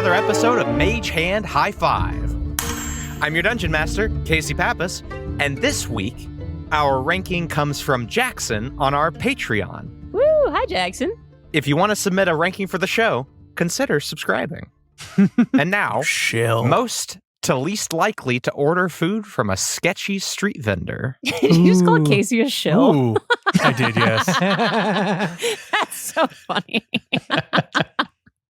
another episode of Mage Hand High Five. I'm your Dungeon Master, Casey Pappas, and this week, our ranking comes from Jackson on our Patreon. Woo! Hi, Jackson. If you want to submit a ranking for the show, consider subscribing. And now, most to least likely to order food from a sketchy street vendor. Did you just call Casey a shill? Ooh, I did, yes. That's so funny.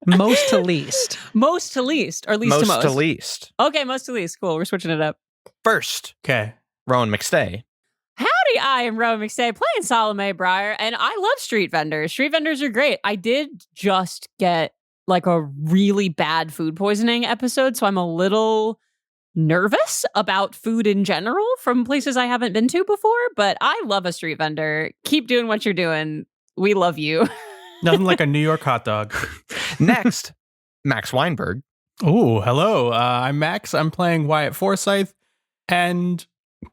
Most to least. Most to least, or least Most to most? to least. Okay, most to least. Cool, we're switching it up. First, Okay. Rowan McStay. Howdy, I am Rowan McStay, playing Salome Briar, and I love street vendors. Street vendors are great. I did just get like a really bad food poisoning episode, so I'm a little nervous about food in general from places I haven't been to before, but I love a street vendor. Keep doing what you're doing. We love you. Nothing like a New York hot dog. Next, Max Weinberg. Ooh, hello. I'm Max. I'm playing Wyatt Forsyth. And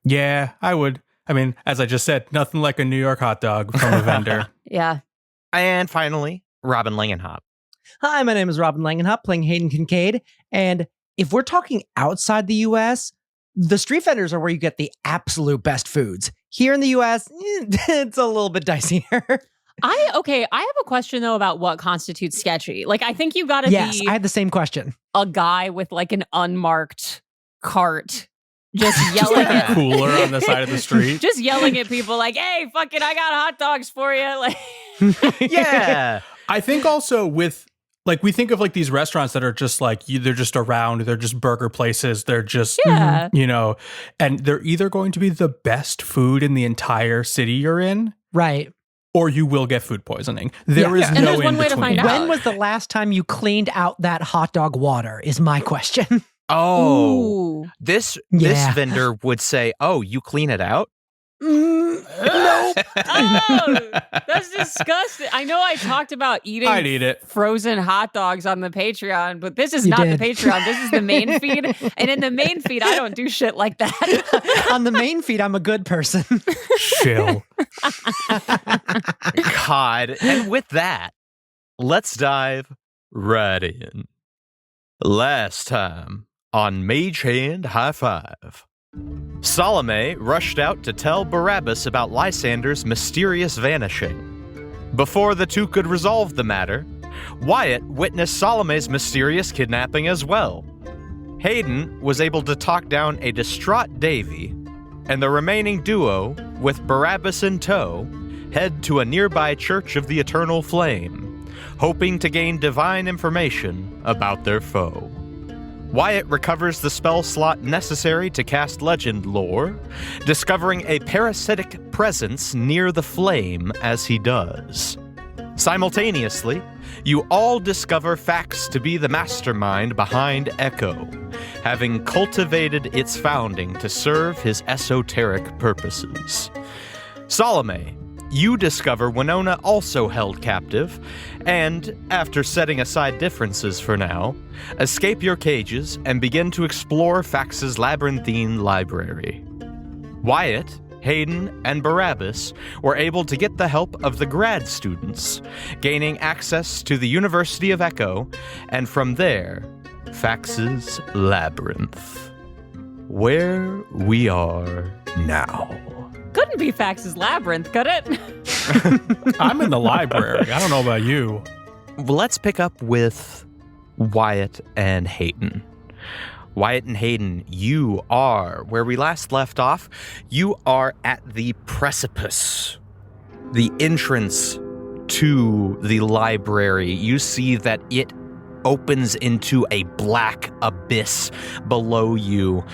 yeah, as I just said, nothing like a New York hot dog from a vendor. Yeah. And finally, Robin Langenhop. Hi, my name is Robin Langenhop, playing Hayden Kincaid. And if we're talking outside the U.S., the street vendors are where you get the absolute best foods. Here in the U.S., it's a little bit dicier. I have a question though about what constitutes sketchy. Like, I think you gotta Yes, be I had the same question. a guy with like an unmarked cart just yelling Like a cooler on the side of the street. just yelling at people like, hey, fucking, I got hot dogs for you. Like, Yeah. I think also with, like, we think of like these restaurants that are just like, they're just around, they're just burger places, they're just, yeah. and they're either going to be the best food in the entire city you're in, Right. or you will get food poisoning. There is And no there's one in way to between. find out. When was the last time you cleaned out that hot dog water is my question. Oh, Ooh. this Yeah. vendor would say, "Oh, you clean it out." Nope. Oh, that's disgusting. I know I talked about eating I'd eat it. frozen hot dogs on the Patreon, but this is You not did. the Patreon. This is the main feed. And in the main feed, I don't do shit like that. On the main feed, I'm a good person. Chill. God. And with that, let's dive right in. Last time on Mage Hand High Five, Salome rushed out to tell Barabbas about Lysander's mysterious vanishing. Before the two could resolve the matter, Wyatt witnessed Salome's mysterious kidnapping as well. Hayden was able to talk down a distraught Davy, and the remaining duo, with Barabbas in tow, head to a nearby Church of the Eternal Flame, hoping to gain divine information about their foe. Wyatt recovers the spell slot necessary to cast legend lore, discovering a parasitic presence near the flame as he does. Simultaneously, you all discover Fax to be the mastermind behind Echo, having cultivated its founding to serve his esoteric purposes. Salome, you discover Winona also held captive, and, after setting aside differences for now, escape your cages and begin to explore Fax's labyrinthine library. Wyatt, Hayden, and Barabbas were able to get the help of the grad students, gaining access to the University of Echo, and from there, Fax's labyrinth. Where we are now. Couldn't be Fax's Labyrinth, could it? I'm in the library. I don't know about you. Let's pick up with Wyatt and Hayden. Wyatt and Hayden, you are, where we last left off, you are at the precipice, the entrance to the library. You see that it opens into a black abyss below you.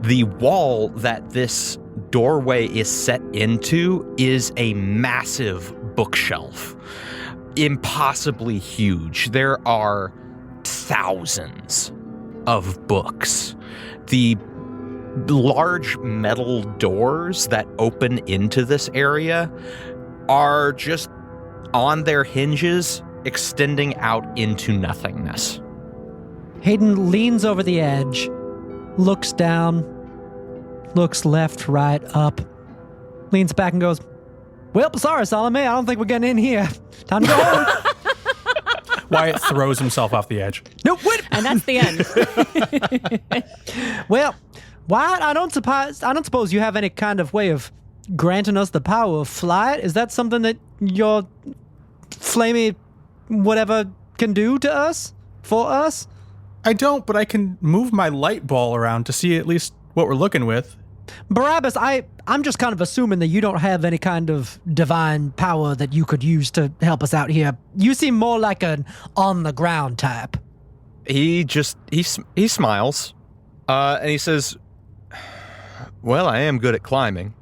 The wall that this doorway is set into is a massive bookshelf, impossibly huge. There are thousands of books. The large metal doors that open into this area are just on their hinges, extending out into nothingness. Hayden leans over the edge, looks down, looks left, right, up, leans back and goes, "Well, sorry, Salome, I don't think we're getting in here. Time to go home." Wyatt throws himself off the edge. No, wait. And that's the end. Well, Wyatt, I don't suppose you have any kind of way of granting us the power of flight. Is that something that your flamey whatever can do to us? For us? I don't, but I can move my light ball around to see at least what we're looking with. Barabbas, I'm just kind of assuming that you don't have any kind of divine power that you could use to help us out here. You seem more like an on-the-ground type. He smiles, and he says, well, I am good at climbing.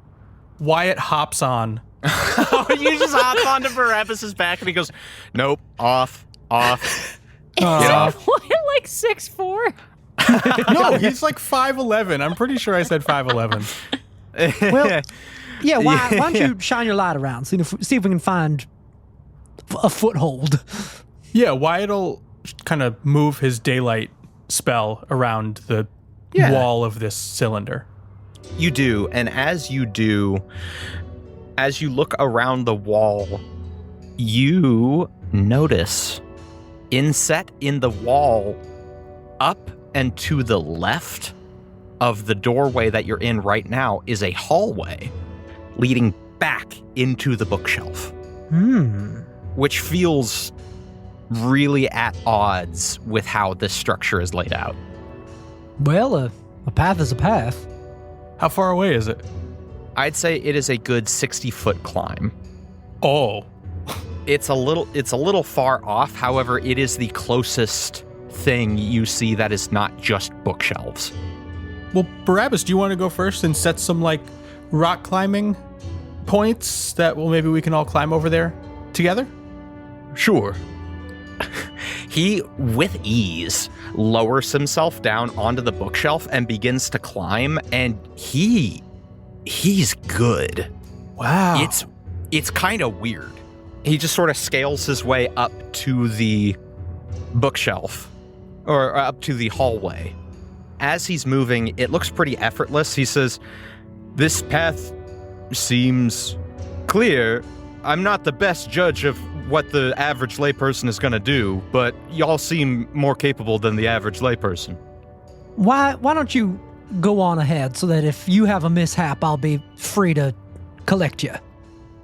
Wyatt hops on. You just hop onto Barabbas's back, and he goes, nope, off. Is off. Wyatt like 6'4"? No, he's like 5'11". I'm pretty sure I said 5'11". Well, yeah, why don't you shine your light around, see if we can find a foothold. Yeah, Wyatt'll kind of move his daylight spell around the wall of this cylinder. You do, and as you do, as you look around the wall, you notice inset in the wall up and to the left of the doorway that you're in right now is a hallway leading back into the bookshelf. Which feels really at odds with how this structure is laid out. Well, a path is a path. How far away is it? I'd say it is a good 60-foot climb. Oh. It's a little far off. However, it is the closest thing you see that is not just bookshelves. Well, Barabbas, do you want to go first and set some like rock climbing points that maybe we can all climb over there together? Sure. He, with ease, lowers himself down onto the bookshelf and begins to climb, and he's good. Wow. It's kind of weird. He just sort of scales his way up to the bookshelf, or up to the hallway. As he's moving, it looks pretty effortless. He says, "This path seems clear. I'm not the best judge of what the average layperson is going to do, but y'all seem more capable than the average layperson." Why don't you go on ahead so that if you have a mishap, I'll be free to collect you.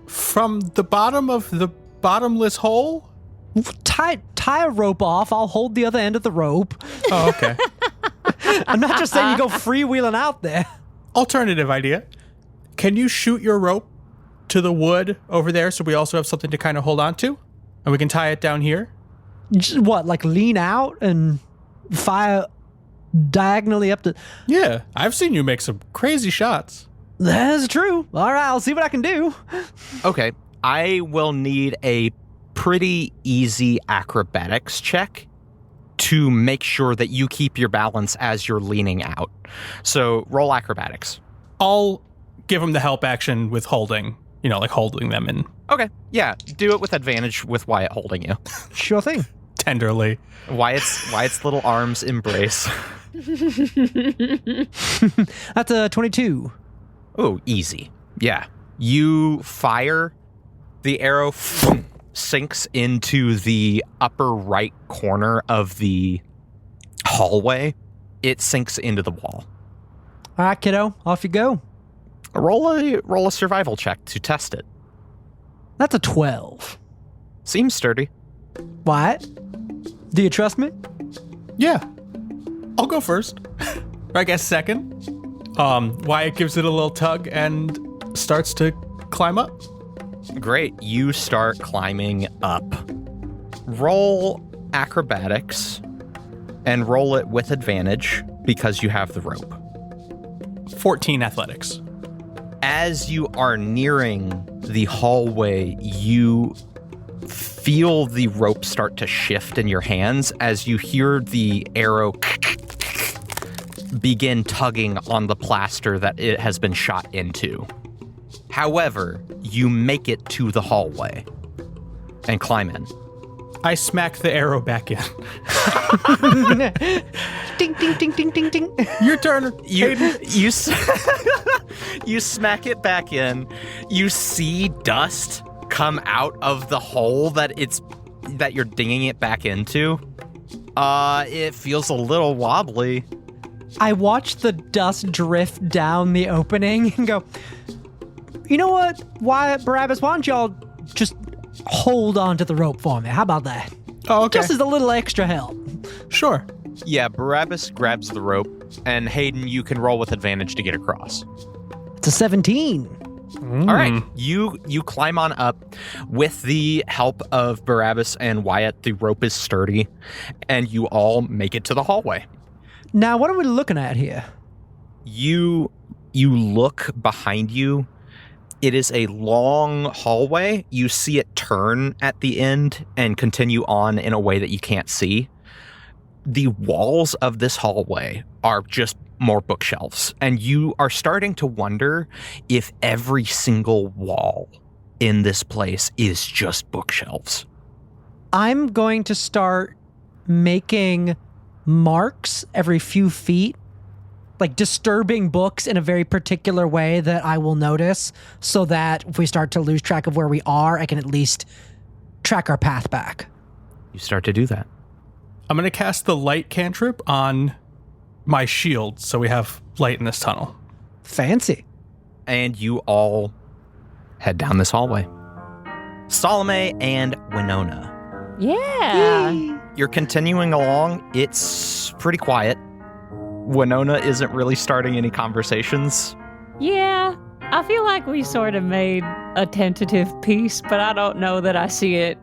From the bottom of the bottomless hole? Tie a rope off. I'll hold the other end of the rope. Oh, okay. I'm not just saying you go freewheeling out there. Alternative idea. Can you shoot your rope to the wood over there so we also have something to kind of hold on to? And we can tie it down here? Just what, like lean out and fire diagonally up to... Yeah, I've seen you make some crazy shots. That's true. All right, I'll see what I can do. Okay, I will need a pretty easy acrobatics check to make sure that you keep your balance as you're leaning out. So roll acrobatics. I'll give him the help action with holding, like holding them in. Okay, yeah, do it with advantage with Wyatt holding you. Sure thing. Tenderly. Wyatt's little arms embrace. That's a 22. Oh, easy. Yeah. You fire, the arrow sinks into the upper right corner of the hallway. It sinks into the wall. All right, kiddo, off you go. Roll a survival check to test it. That's a 12. Seems sturdy. Wyatt, do you trust me? Yeah. I'll go first. Or I guess second. Wyatt gives it a little tug and starts to climb up. Great. You start climbing up. Roll acrobatics and roll it with advantage because you have the rope. 14 athletics. As you are nearing the hallway, you feel the rope start to shift in your hands as you hear the arrow begin tugging on the plaster that it has been shot into. However, you make it to the hallway and climb in. I smack the arrow back in. Ding, ding, ding, ding, ding, ding. Your turn. You smack it back in. You see dust come out of the hole that it's that you're dinging it back into, it feels a little wobbly. I watch the dust drift down the opening and go, you know what, Wyatt, Barabbas, why don't y'all just hold on to the rope for me? How about that? Oh, okay. Just as a little extra help. Sure. Yeah, Barabbas grabs the rope, and Hayden, you can roll with advantage to get across. It's a 17. All right, you climb on up. With the help of Barabbas and Wyatt, the rope is sturdy, and you all make it to the hallway. Now, what are we looking at here? You look behind you. It is a long hallway. You see it turn at the end and continue on in a way that you can't see. The walls of this hallway are just more bookshelves, and you are starting to wonder if every single wall in this place is just bookshelves. I'm going to start making marks every few feet, like disturbing books in a very particular way that I will notice, so that if we start to lose track of where we are, I can at least track our path back. You start to do that. I'm going to cast the light cantrip on my shield so we have light in this tunnel. Fancy. And you all head down this hallway. Salome and Winona. Yeah. You're continuing along. It's pretty quiet. Winona isn't really starting any conversations. Yeah. I feel like we sort of made a tentative peace, but I don't know that I see it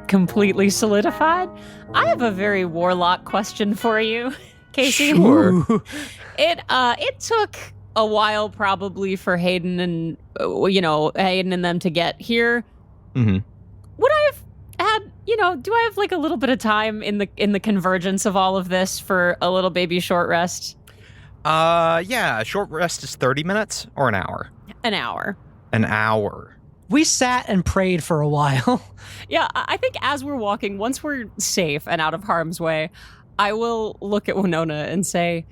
completely solidified. I have a very warlock question for you, Casey. Sure. It took a while probably for Hayden and Hayden and them to get here. Mm-hmm. Would I have had, do I have like a little bit of time in the convergence of all of this for a little baby short rest? Yeah, a short rest is 30 minutes or an hour? An hour. An hour. We sat and prayed for a while. Yeah, I think as we're walking, once we're safe and out of harm's way, I will look at Winona and say,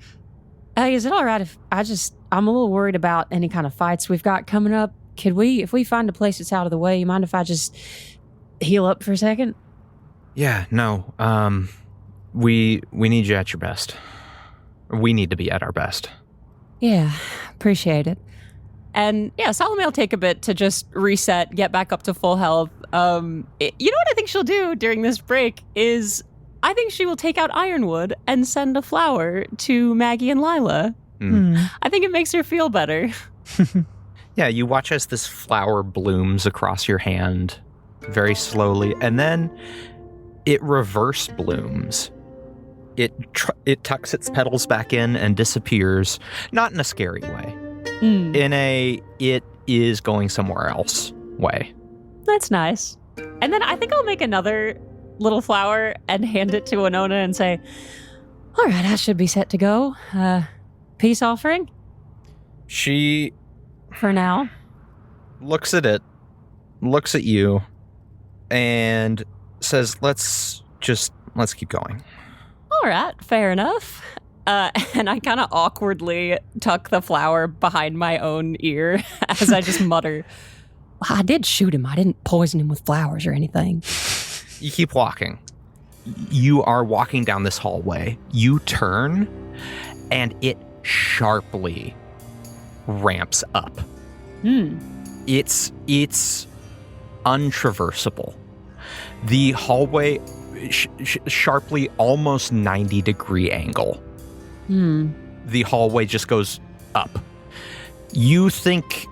hey, is it all right if I'm a little worried about any kind of fights we've got coming up. If we find a place that's out of the way, you mind if I just heal up for a second? Yeah, no. We need you at your best. We need to be at our best. Yeah, appreciate it. And yeah, Salome will take a bit to just reset, get back up to full health. You know what I think she'll do during this break is I think she will take out Ironwood and send a flower to Maggie and Lila. I think it makes her feel better. Yeah, you watch as this flower blooms across your hand very slowly, and then it reverse blooms. It tucks its petals back in and disappears, not in a scary way. In a it is going somewhere else way. That's nice. And then I think I'll make another little flower and hand it to Winona and say, all right, I should be set to go. Peace offering? She for now looks at it, looks at you, and says, let's keep going. All right, fair enough. And I kind of awkwardly tuck the flower behind my own ear as I just mutter, I did shoot him. I didn't poison him with flowers or anything. You keep walking. You are walking down this hallway. You turn, and it sharply ramps up. It's untraversable. The hallway sharply, almost 90-degree angle. The hallway just goes up. You think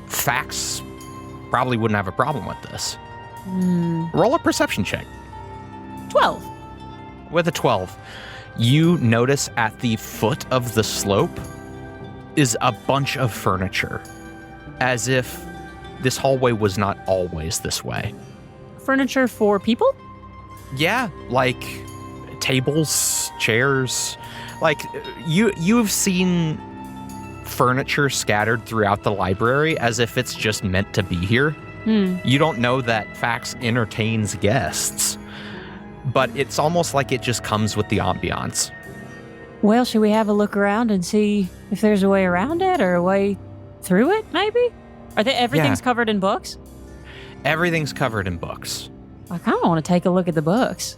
Fax probably wouldn't have a problem with this. Roll a perception check. 12. With a 12, you notice at the foot of the slope is a bunch of furniture, as if this hallway was not always this way. Furniture for people? Yeah, like tables, chairs. Like you've seen furniture scattered throughout the library as if it's just meant to be here. You don't know that Fax entertains guests, but it's almost like it just comes with the ambiance. Well, should we have a look around and see if there's a way around it or a way through it, maybe? Everything's covered in books? Everything's covered in books. I kind of want to take a look at the books.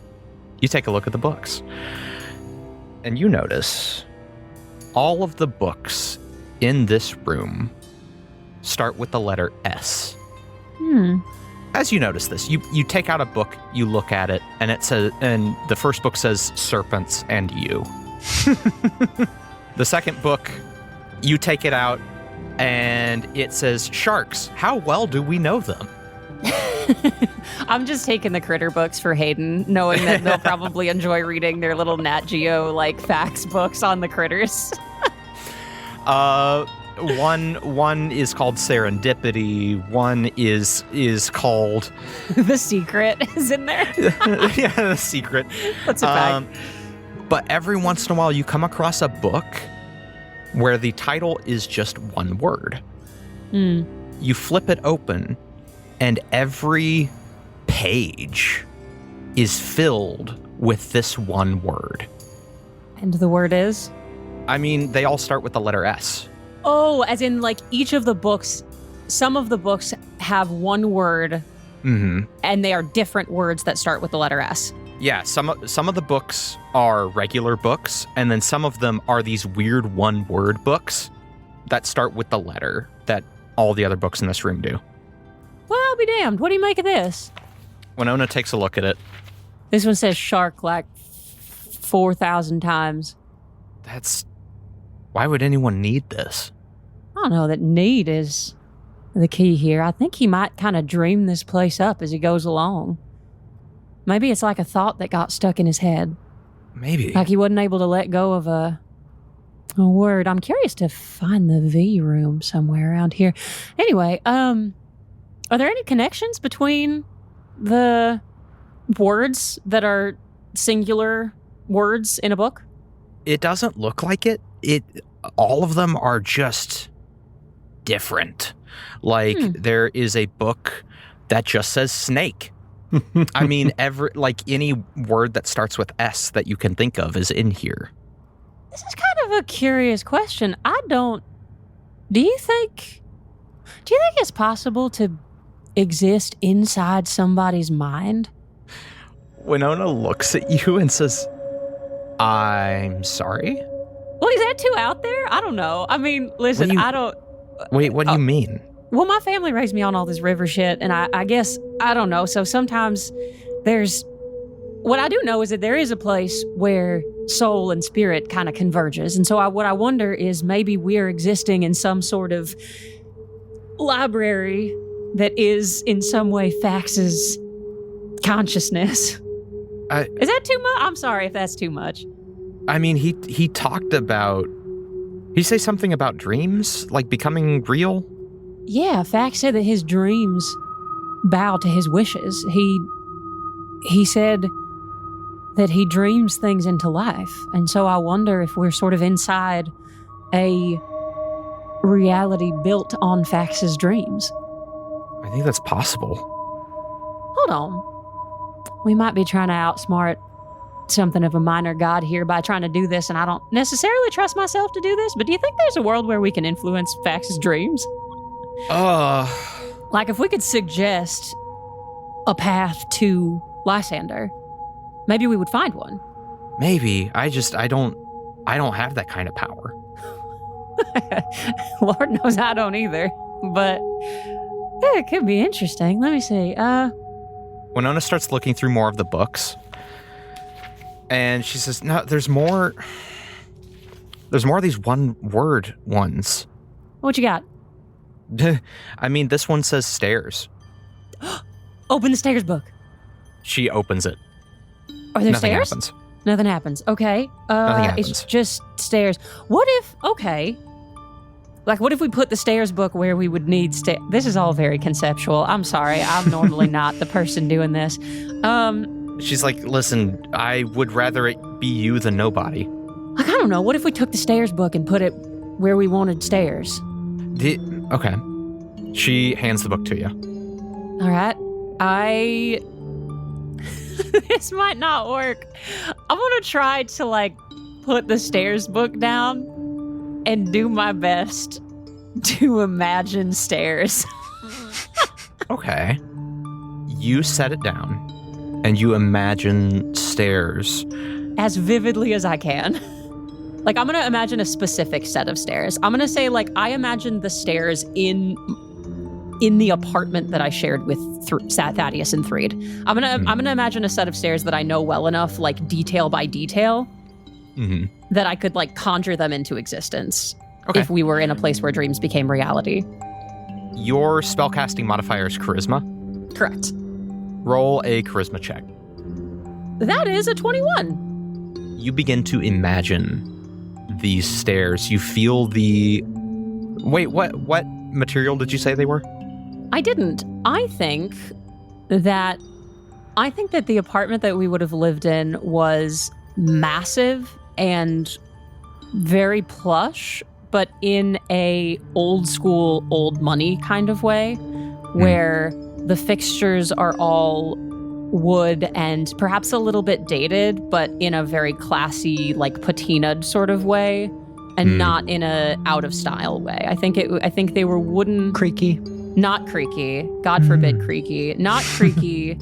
You take a look at the books, and you notice all of the books in this room start with the letter S. As you notice this, you take out a book, you look at it, and it says, and the first book says serpents and you. The second book, you take it out, and it says sharks. How well do we know them? I'm just taking the critter books for Hayden, knowing that they'll probably enjoy reading their little Nat Geo like facts books on the critters. One is called Serendipity. One is called The Secret is in there. yeah, The Secret. What's it back? But every once in a while, you come across a book where the title is just one word. You flip it open, and every page is filled with this one word. And the word is? I mean, they all start with the letter S. Oh, as in like each of the books, some of the books have one word, and they are different words that start with the letter S. Yeah, some of the books are regular books, and then some of them are these weird one-word books that start with the letter that all the other books in this room do. Well, I'll be damned. What do you make of this? Winona takes a look at it. This one says shark like 4,000 times. Why would anyone need this? I don't know that need is the key here. I think he might kind of dream this place up as he goes along. Maybe it's like a thought that got stuck in his head. Maybe. Like he wasn't able to let go of a word. I'm curious to find the V room somewhere around here. Anyway, are there any connections between the words that are singular words in a book? It doesn't look like it. All of them are just different. Like there is a book that just says snake. I mean, any word that starts with S that you can think of is in here. This is kind of a curious question. Do you think it's possible to exist inside somebody's mind? Winona looks at you and says, I'm sorry? Well, is that too out there? I don't know. I mean, listen, Wait, what do you mean? Well, my family raised me on all this river shit, and I guess, I don't know. So sometimes what I do know is that there is a place where soul and spirit kind of converges. And so what I wonder is maybe we're existing in some sort of library that is in some way Fax's consciousness. Is that too much? I'm sorry if that's too much. I mean, he talked about... He say something about dreams, like becoming real? Yeah, Fax said that his dreams bow to his wishes. He said that he dreams things into life. And so I wonder if we're sort of inside a reality built on Fax's dreams. I think that's possible. Hold on. We might be trying to outsmart something of a minor god here by trying to do this, and I don't necessarily trust myself to do this, but do you think there's a world where we can influence Fax's dreams? Like if we could suggest a path to Lysander, maybe we would find one. Maybe. I don't have that kind of power. Lord knows I don't either, but yeah, it could be interesting. Let me see. Winona starts looking through more of the books, and she says, no, there's more of these one-word ones. What you got? I mean, this one says stairs. Open the stairs book. She opens it. Are there Nothing stairs? happens. Nothing happens. Okay. Nothing happens. It's just stairs. What if we put the stairs book where we would need stairs? This is all very conceptual. I'm sorry. I'm normally not the person doing this. She's like, listen, I would rather it be you than nobody. Like, I don't know. What if we took the stairs book and put it where we wanted stairs? Okay. She hands the book to you. All right. This might not work. I'm going to try to, put the stairs book down and do my best to imagine stairs. Okay. You set it down, and you imagine stairs. As vividly as I can. Like, I'm going to imagine a specific set of stairs. I'm going to say, like, I imagine the stairs in the apartment that I shared with Thaddeus and Threed. I'm gonna imagine a set of stairs that I know well enough, like detail by detail, that I could like conjure them into existence if we were in a place where dreams became reality. Your spellcasting modifier is charisma. Correct. Roll a charisma check. That is a 21. You begin to imagine these stairs. You feel the... Wait, what material did you say they were? I didn't. I think that the apartment that we would have lived in was massive and very plush, but in a old school, old money kind of way, where the fixtures are all wood and perhaps a little bit dated, but in a very classy, like patinaed sort of way, and not in a out of style way. I think they were wooden, Creaky. not creaky. God forbid creaky, not creaky.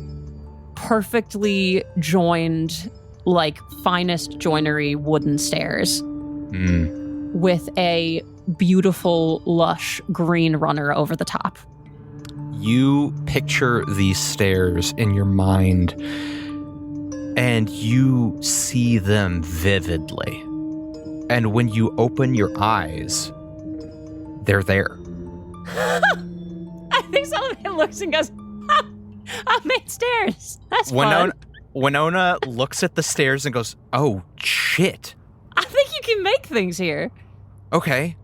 Perfectly joined, like finest joinery wooden stairs with a beautiful, lush green runner over the top. You picture these stairs in your mind, and you see them vividly. And when you open your eyes, they're there. I think Salome looks and goes, I made stairs. That's fun. Winona looks at the stairs and goes, oh, shit. I think you can make things here. Okay.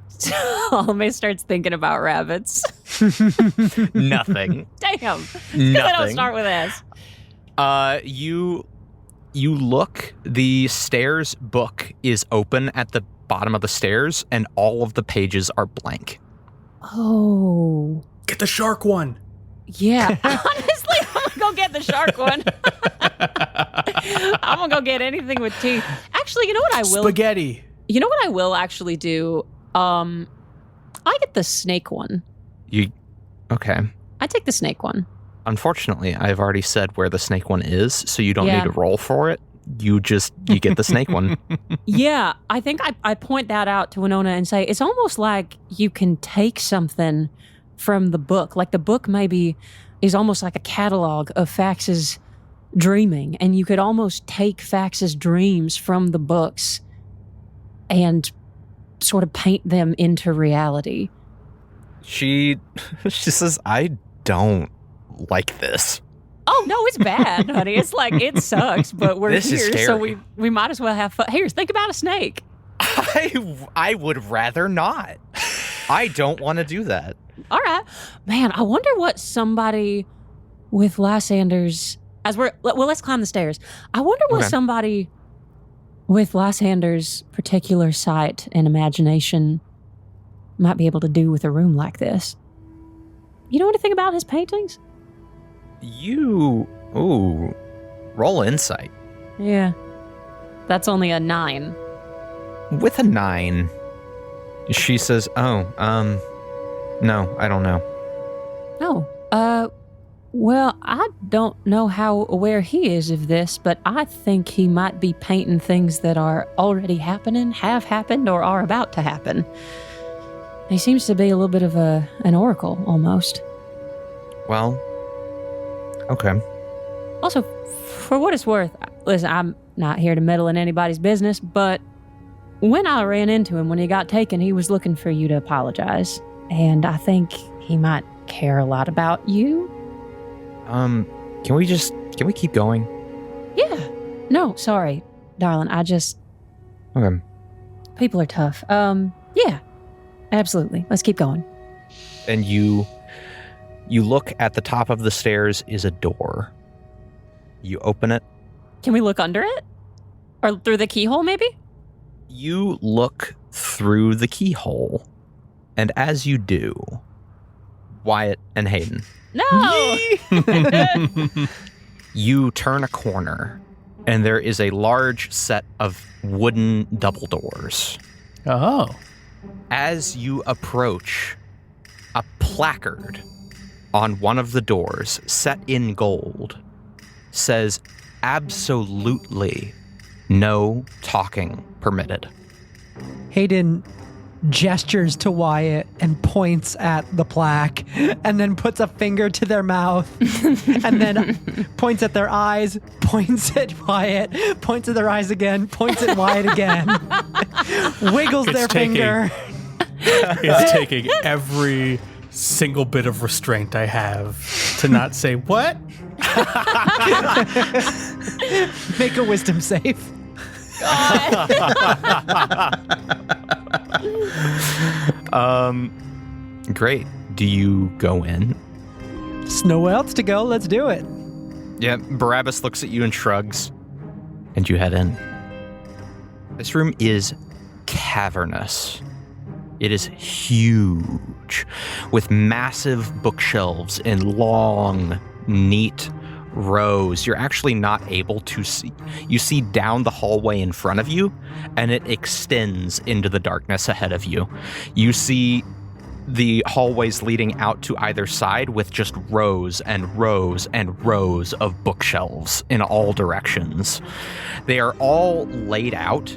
Salome starts thinking about rabbits. Nothing. Damn. Because I don't start with S. You look, the stairs book is open at the bottom of the stairs, and all of the pages are blank. Oh. Get the shark one. Yeah. Honestly, I'm going to go get the shark one. I'm going to go get anything with teeth. Actually, you know what I will? Spaghetti. You know what I will actually do? I get the snake one. Okay. I take the snake one. Unfortunately, I've already said where the snake one is, so you don't need to roll for it. You get the snake one. Yeah, I think I point that out to Winona and say, it's almost like you can take something from the book. Like the book maybe is almost like a catalog of Fax's dreaming, and you could almost take Fax's dreams from the books and sort of paint them into reality. She says, I don't like this. Oh, no, it's bad, honey. It's like, it sucks, but we're This is here, scary. so we might as well have fun. Here, think about a snake. I would rather not. I don't want to do that. All right. Man, I wonder what somebody with Lysander's... let's climb the stairs. I wonder what somebody with Lysander's particular sight and imagination might be able to do with a room like this. You know anything about his paintings? Roll insight. Yeah. That's only a 9. With a 9, she says, no, I don't know. Oh, well, I don't know how aware he is of this, but I think he might be painting things that are already happening, have happened, or are about to happen. He seems to be a little bit of an oracle, almost. Well, okay. Also, for what it's worth, listen, I'm not here to meddle in anybody's business, but when I ran into him when he got taken, he was looking for you to apologize. And I think he might care a lot about you. Can we keep going? Yeah. No, sorry, darling. Okay. People are tough. Yeah. Absolutely. Let's keep going. And you look at the top of the stairs is a door. You open it. Can we look under it? Or through the keyhole, maybe? You look through the keyhole. And as you do, Wyatt and Hayden, No! you turn a corner, and there is a large set of wooden double doors. Oh. As you approach, a placard on one of the doors, set in gold, says absolutely no talking permitted. Hayden gestures to Wyatt and points at the plaque and then puts a finger to their mouth and then points at their eyes, points at Wyatt, points at their eyes again, points at Wyatt again, wiggles their finger. It's taking every single bit of restraint I have to not say what? Make a wisdom save. Great. Do you go in? There's nowhere else to go. Let's do it. Yeah, Barabbas looks at you and shrugs, and you head in. This room is cavernous. It is huge, with massive bookshelves in long, neat rows. You're actually not able to see. You see down the hallway in front of you, and it extends into the darkness ahead of you. You see the hallways leading out to either side with just rows and rows and rows of bookshelves in all directions. They are all laid out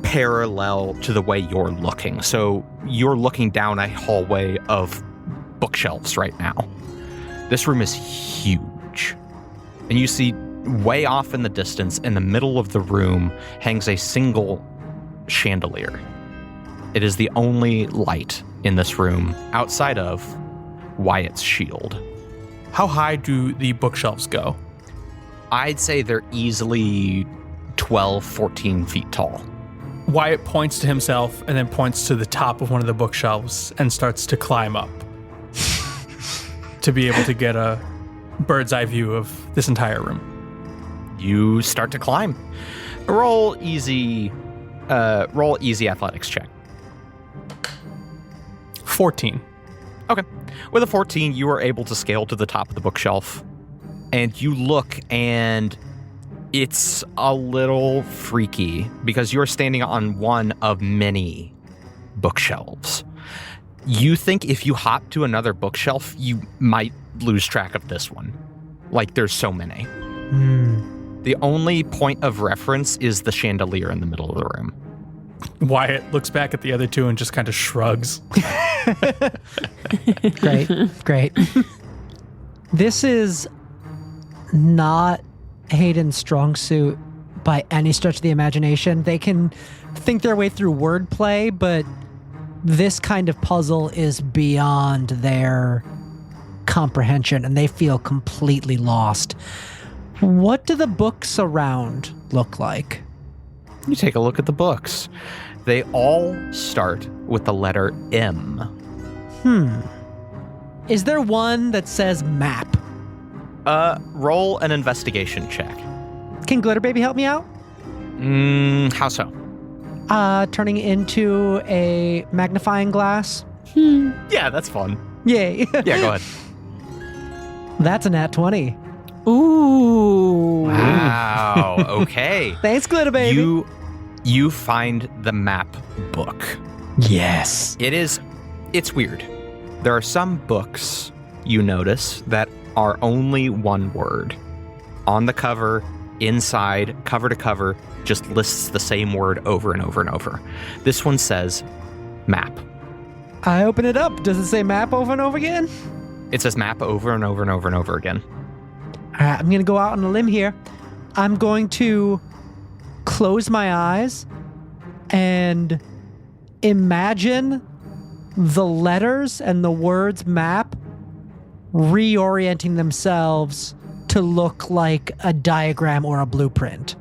parallel to the way you're looking. So you're looking down a hallway of bookshelves right now. This room is huge. And you see way off in the distance, in the middle of the room, hangs a single chandelier. It is the only light in this room outside of Wyatt's shield. How high do the bookshelves go? I'd say they're easily 12, 14 feet tall. Wyatt points to himself and then points to the top of one of the bookshelves and starts to climb up to be able to get a bird's eye view of this entire room. You start to climb. Roll easy athletics check. 14. Okay. With a 14, you are able to scale to the top of the bookshelf. And you look, and it's a little freaky because you're standing on one of many bookshelves. You think if you hop to another bookshelf, you might lose track of this one. Like, there's so many. The only point of reference is the chandelier in the middle of the room. Wyatt looks back at the other two and just kind of shrugs. Great. This is not Hayden's strong suit by any stretch of the imagination. They can think their way through wordplay, but this kind of puzzle is beyond their comprehension, and they feel completely lost. What do the books around look like? You take a look at the books. They all start with the letter M. Is there one that says map? Roll an investigation check. Can Glitter Baby help me out? How so? Turning into a magnifying glass. Yeah, that's fun. Yay. Yeah, go ahead. That's a nat 20. Ooh. Wow. Okay. Thanks, Glitter Baby. You find the map book. Yes. It's weird. There are some books you notice that are only one word. On the cover, inside, cover to cover, just lists the same word over and over and over. This one says map. I open it up. Does it say map over and over again? It says map over and over and over and over again. All right, I'm going to go out on a limb here. I'm going to close my eyes and imagine the letters and the words map reorienting themselves to look like a diagram or a blueprint.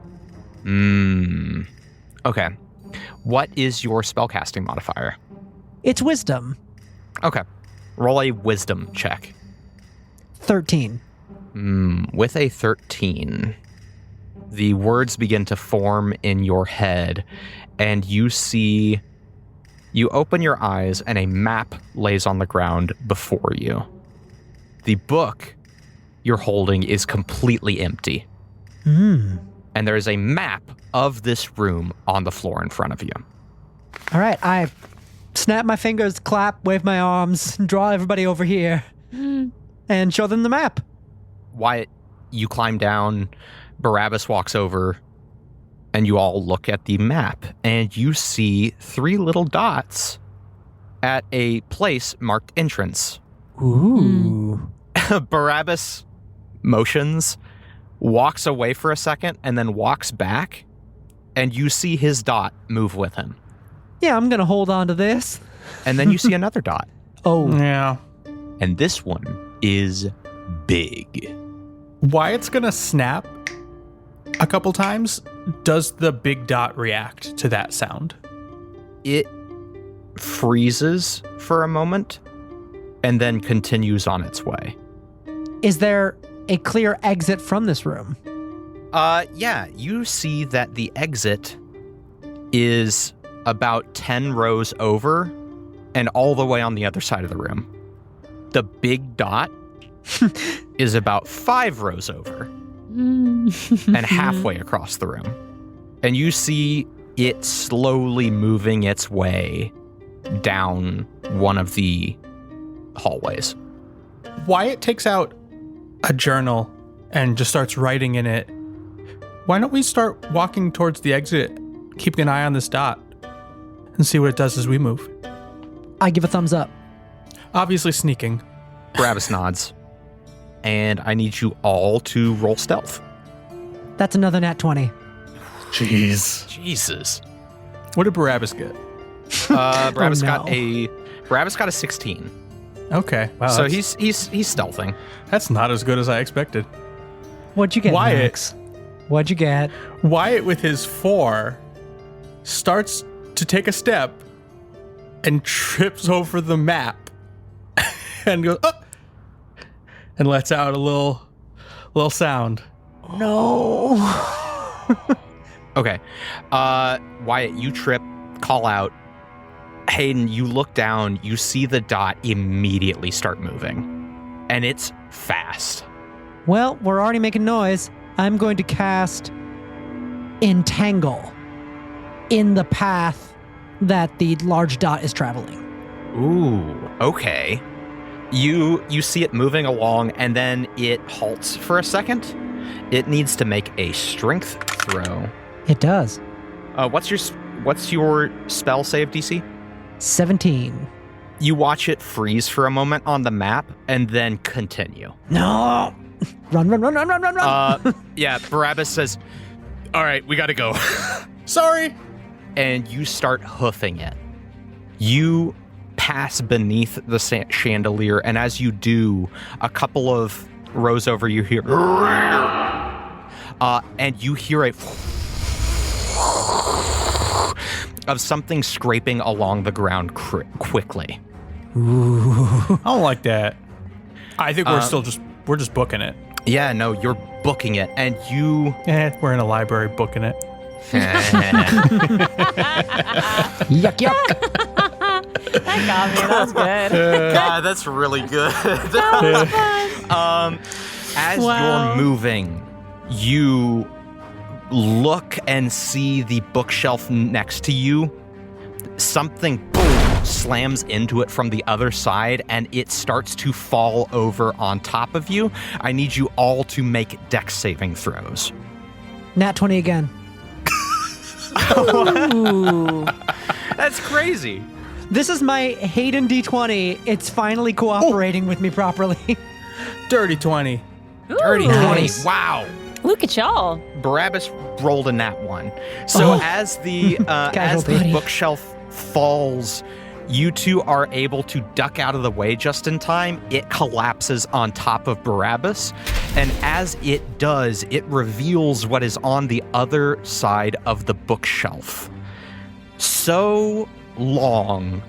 Okay. What is your spellcasting modifier? It's wisdom. Okay. Roll a wisdom check. 13. With a 13, the words begin to form in your head, and you open your eyes, and a map lays on the ground before you. The book you're holding is completely empty. And there is a map of this room on the floor in front of you. All right, I snap my fingers, clap, wave my arms, draw everybody over here, and show them the map. Wyatt, you climb down. Barabbas walks over, and you all look at the map, and you see 3 little dots at a place marked entrance. Ooh. Barabbas motions, walks away for a second, and then walks back, and you see his dot move with him. Yeah, I'm going to hold on to this. And then you see another dot. Oh. Yeah. And this one is big. Wyatt's gonna snap a couple times. Does the big dot react to that sound? It freezes for a moment and then continues on its way. Is there a clear exit from this room? Yeah, you see that the exit is about 10 rows over and all the way on the other side of the room. The big dot is about 5 rows over and halfway across the room. And you see it slowly moving its way down one of the hallways. Wyatt takes out a journal and just starts writing in it. Why don't we start walking towards the exit, keeping an eye on this dot, and see what it does as we move? I give a thumbs up. Obviously sneaking. Barabbas nods. And I need you all to roll stealth. That's another nat 20. Jeez. Jesus. What did Barabbas get? Barabbas Oh, no. Barabbas got a 16. Okay. Wow. So that's, he's stealthing. that's not as good as I expected. What'd you get, Wyatt. Max? What'd you get? Wyatt, with his 4, starts to take a step and trips over the map and goes, oh! And lets out a little sound. No. Okay. Wyatt, you trip, call out. Hayden, you look down, you see the dot immediately start moving. And it's fast. Well, we're already making noise. I'm going to cast Entangle in the path that the large dot is traveling. Ooh, okay. You see it moving along, and then it halts for a second. It needs to make a strength throw. It does. What's your spell save DC? 17. You watch it freeze for a moment on the map, and then continue. No. Run. Yeah, Barabbas says, all right, we gotta go. Sorry. And you start hoofing it. You pass beneath the chandelier, and as you do, a couple of rows over, you hear, and you hear a of something scraping along the ground quickly. I don't like that. I think we're just booking it. Yeah, no, you're booking it, and you. We're in a library booking it. Yuck. That got me. That was good. God, that's really good. That was fun. As Wow. you're moving, you look and see the bookshelf next to you. Something boom, slams into it from the other side, and it starts to fall over on top of you. I need you all to make dex saving throws. Nat 20 again. Ooh. That's crazy. This is my Hayden D20. It's finally cooperating with me properly. Dirty 20. Dirty Ooh. 20. Nice. Wow. Look at y'all. Barabbas rolled a nat 1. So Oh. as the Casualty. bookshelf falls, you two are able to duck out of the way just in time. It collapses on top of Barabbas, and as it does, it reveals what is on the other side of the bookshelf. So long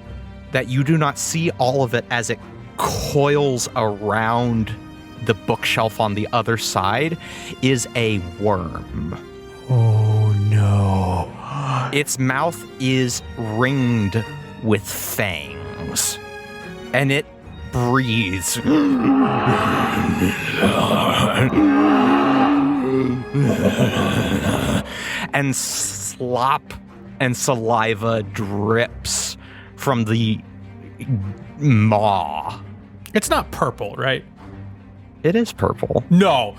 that you do not see all of it as it coils around the bookshelf on the other side is a worm. Oh no. Its mouth is ringed with fangs, and it breathes. And slop and saliva drips from the maw. It's not purple, right? It is purple. No.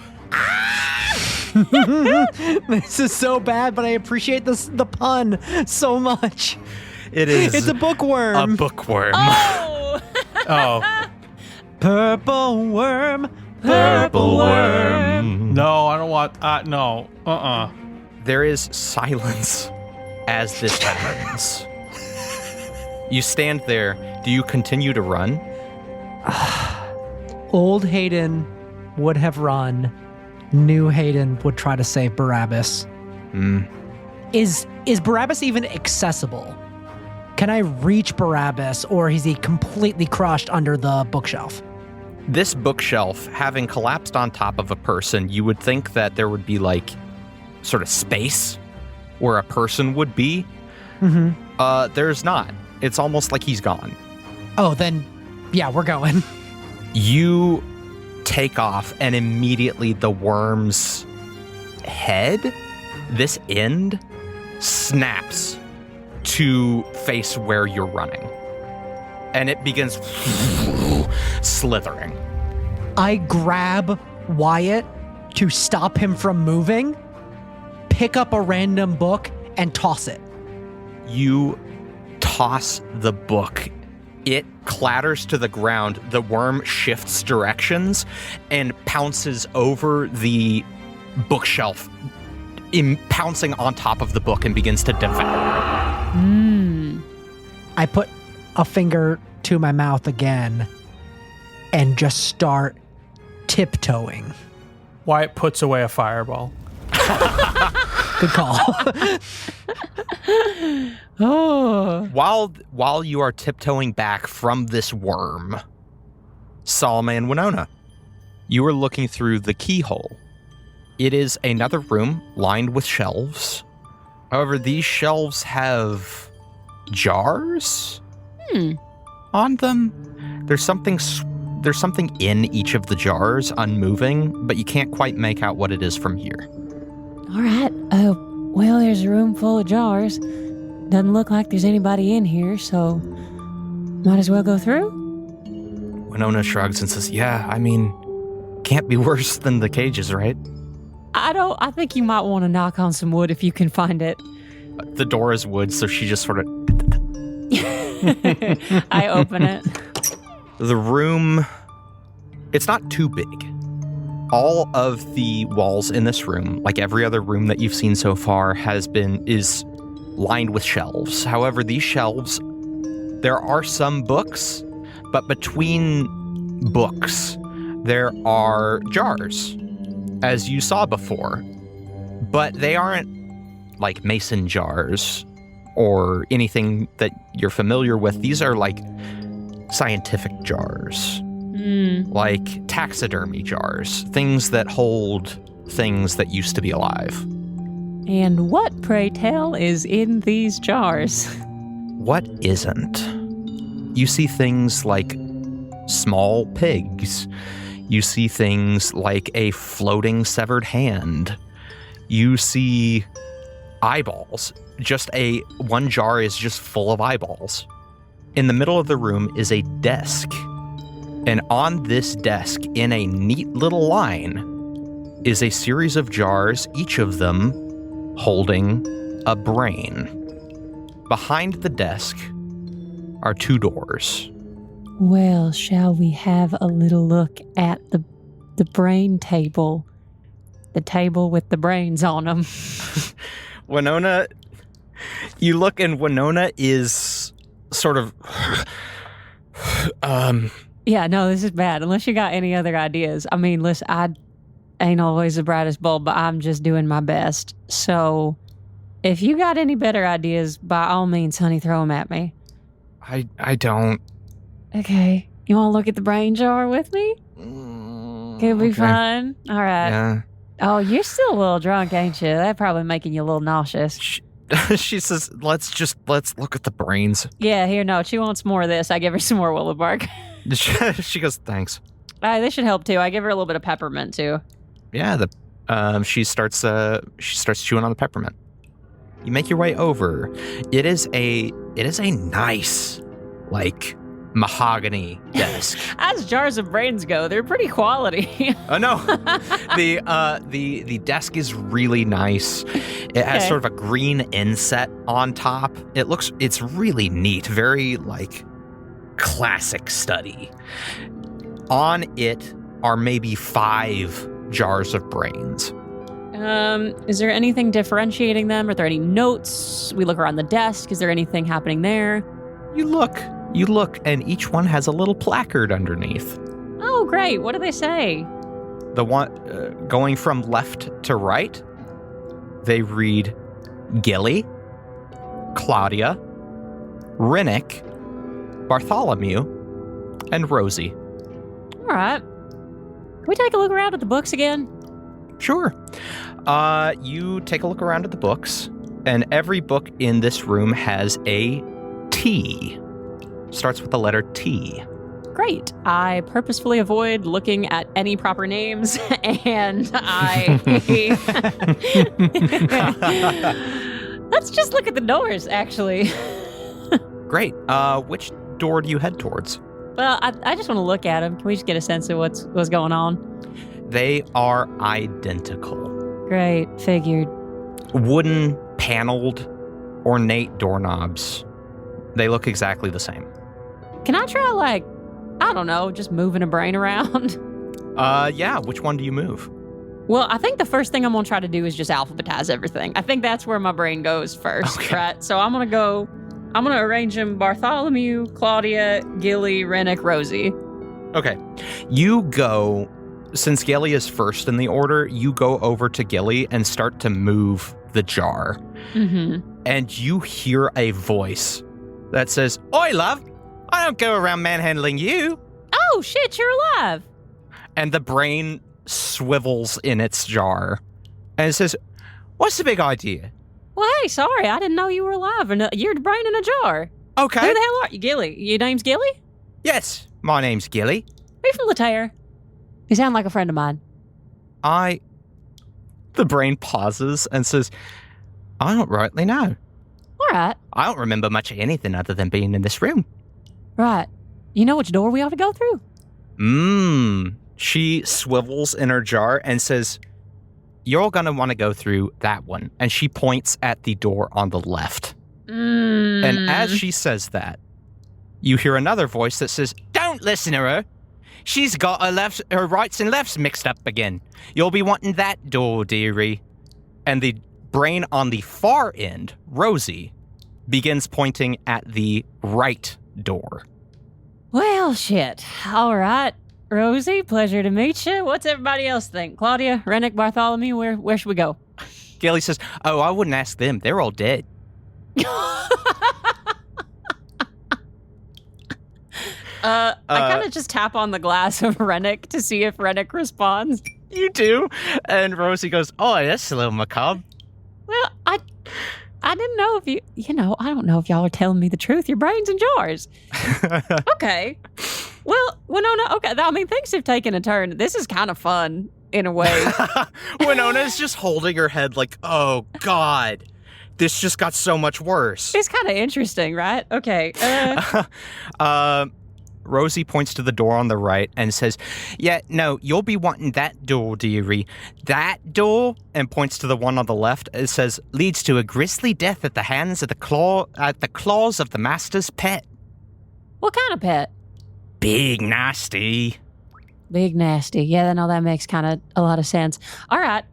This is so bad, but I appreciate the pun so much. It is. It's a bookworm. A bookworm. Oh! Oh. Purple worm. Purple worm. No, I don't want. No. There is silence as this happens. You stand there. Do you continue to run? Old Hayden would have run. New Hayden would try to save Barabbas. Is Barabbas even accessible? Can I reach Barabbas, or is he completely crushed under the bookshelf? This bookshelf, having collapsed on top of a person, you would think that there would be like sort of space where a person would be. There's not. It's almost like he's gone. Oh, then, yeah, we're going. You take off, and immediately the worm's head, this end, snaps to face where you're running. And it begins slithering. I grab Wyatt to stop him from moving, pick up a random book, and toss it. You toss the book. It clatters to the ground. The worm shifts directions and pounces over the bookshelf, pouncing on top of the book, and begins to devour it. I put a finger to my mouth again and just start tiptoeing. Wyatt puts away a fireball. Good call. While you are tiptoeing back from this worm, Salome and Winona, you are looking through the keyhole. It is another room lined with shelves. However, these shelves have jars on them. There's something in each of the jars, unmoving, but you can't quite make out what it is from here. All right. Well, there's a room full of jars. Doesn't look like there's anybody in here, so might as well go through. Winona shrugs and says, "Yeah, I mean, can't be worse than the cages, right?" I think you might want to knock on some wood if you can find it. The door is wood, so she just sort of... I open it. The room, it's not too big. All of the walls in this room, like every other room that you've seen so far, is lined with shelves. However, these shelves, there are some books, but between books, there are jars, as you saw before. But they aren't like mason jars or anything that you're familiar with. These are like scientific jars, like taxidermy jars, things that hold things that used to be alive. And what, pray tell, is in these jars? What isn't? You see things like small pigs. You see things like a floating severed hand. You see eyeballs. One jar is just full of eyeballs. In the middle of the room is a desk. And on this desk, in a neat little line, is a series of jars, each of them holding a brain. Behind the desk are two doors. Well, shall we have a little look at the brain table? The table with the brains on them. Winona, you look, and Winona is sort of... Yeah, no, this is bad. Unless you got any other ideas. I mean, listen, I ain't always the brightest bulb, but I'm just doing my best. So if you got any better ideas, by all means, honey, throw them at me. I don't... Okay. You want to look at the brain jar with me? Could be fun. All right. Yeah. Oh, you're still a little drunk, ain't you? That probably making you a little nauseous. She says, let's look at the brains. Yeah, here, no. She wants more of this. I give her some more willow bark. She goes, thanks. This should help, too. I give her a little bit of peppermint, too. Yeah, she starts chewing on the peppermint. You make your way over. It is a nice, like, mahogany desk. As jars of brains go, they're pretty quality. Oh no, the desk is really nice. It has sort of a green inset on top. It's really neat, very like classic study. On it are maybe 5 jars of brains. Is there anything differentiating them? Are there any notes? We look around the desk. Is there anything happening there? You look, and each one has a little placard underneath. Oh, great. What do they say? The one going from left to right, they read Gilly, Claudia, Rennick, Bartholomew, and Rosie. All right. Can we take a look around at the books again? Sure. You take a look around at the books, and every book in this room has a T. Starts with the letter T. Great. I purposefully avoid looking at any proper names, and let's just look at the doors, actually. Great. Which door do you head towards? Well, I just want to look at them. Can we just get a sense of what's going on? They are identical. Great. Figured. Wooden, paneled, ornate doorknobs. They look exactly the same. Can I try, like, I don't know, just moving a brain around? Yeah. Which one do you move? Well, I think the first thing I'm going to try to do is just alphabetize everything. I think that's where my brain goes first, Okay. right? So I'm going to arrange them Bartholomew, Claudia, Gilly, Rennick, Rosie. Okay. You go, since Gilly is first in the order, you go over to Gilly and start to move the jar. Mm-hmm. And you hear a voice that says, "Oi, love, I don't go around manhandling you." Oh, shit, you're alive. And the brain swivels in its jar. And it says, "What's the big idea?" Well, hey, sorry, I didn't know you were alive. And you're the brain in a jar. Okay. Who the hell are you? Gilly. Your name's Gilly? Yes, my name's Gilly. Are you from Latair? You sound like a friend of mine. The brain pauses and says, "I don't rightly know. All right. I don't remember much of anything other than being in this room." Right. You know which door we ought to go through? She swivels in her jar and says, "You're going to want to go through that one." And she points at the door on the left. And as she says that, you hear another voice that says, "Don't listen to her. She's got her rights and lefts mixed up again. You'll be wanting that door, dearie." And the brain on the far end, Rosie, begins pointing at the right door. Well, shit. All right. Rosie, pleasure to meet you. What's everybody else think? Claudia, Rennick, Bartholomew, where should we go? Gilly says, "Oh, I wouldn't ask them. They're all dead." I kind of just tap on the glass of Rennick to see if Rennick responds. You do? And Rosie goes, "Oh, that's a little macabre." Well, I didn't know if I don't know if y'all are telling me the truth. Your brain's in jars. Okay. Well, Winona, okay. I mean, things have taken a turn. This is kind of fun in a way. Winona's just holding her head like, "Oh, God. This just got so much worse." It's kind of interesting, right? Okay. Rosie points to the door on the right and says, "Yeah, no, you'll be wanting that door, dearie. That door," and points to the one on the left. It says, "leads to a grisly death at the hands of the claws of the master's pet." What kind of pet? Big nasty. Big nasty. Yeah, no, that makes kind of a lot of sense. All right.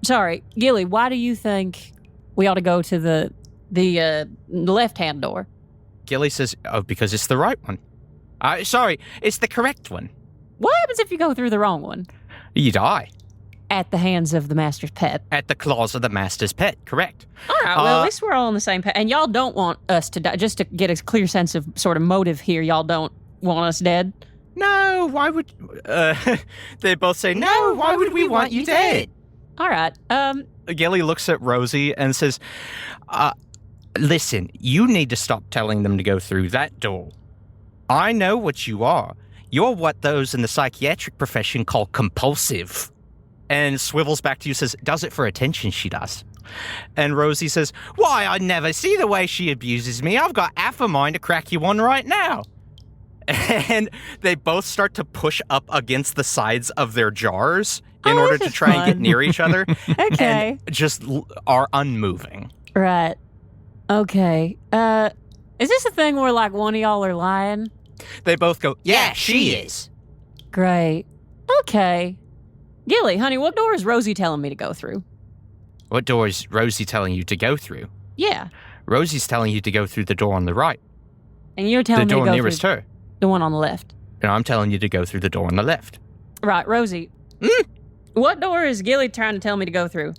Sorry, Gilly, why do you think we ought to go to the left-hand door? Gilly says, "Oh, because it's the right one. Sorry, it's the correct one." What happens if you go through the wrong one? You die. At the hands of the master's pet. At the claws of the master's pet, correct. All right, well, at least we're all on the same page. And y'all don't want us to die. Just to get a clear sense of sort of motive here, y'all don't want us dead? No, why would... they both say, "No, why would we want you dead?" All right. Gilly looks at Rosie and says, "Listen, you need to stop telling them to go through that door. I know what you are. You're what those in the psychiatric profession call compulsive." And swivels back to you, says, "Does it for attention, she does." And Rosie says, "Why, I never see the way she abuses me. I've got half a mind to crack you one right now." And they both start to push up against the sides of their jars in order to try and get near each other. Okay. And just are unmoving. Right. Okay. Is this a thing where like one of y'all are lying? They both go, yeah, she is. Great. Okay. Gilly, honey, what door is Rosie telling me to go through? What door is Rosie telling you to go through? Yeah. Rosie's telling you to go through the door on the right. And you're telling The me door to go nearest through her. the one on the left. And I'm telling you to go through the door on the left. Right, Rosie. What door is Gilly trying to tell me to go through?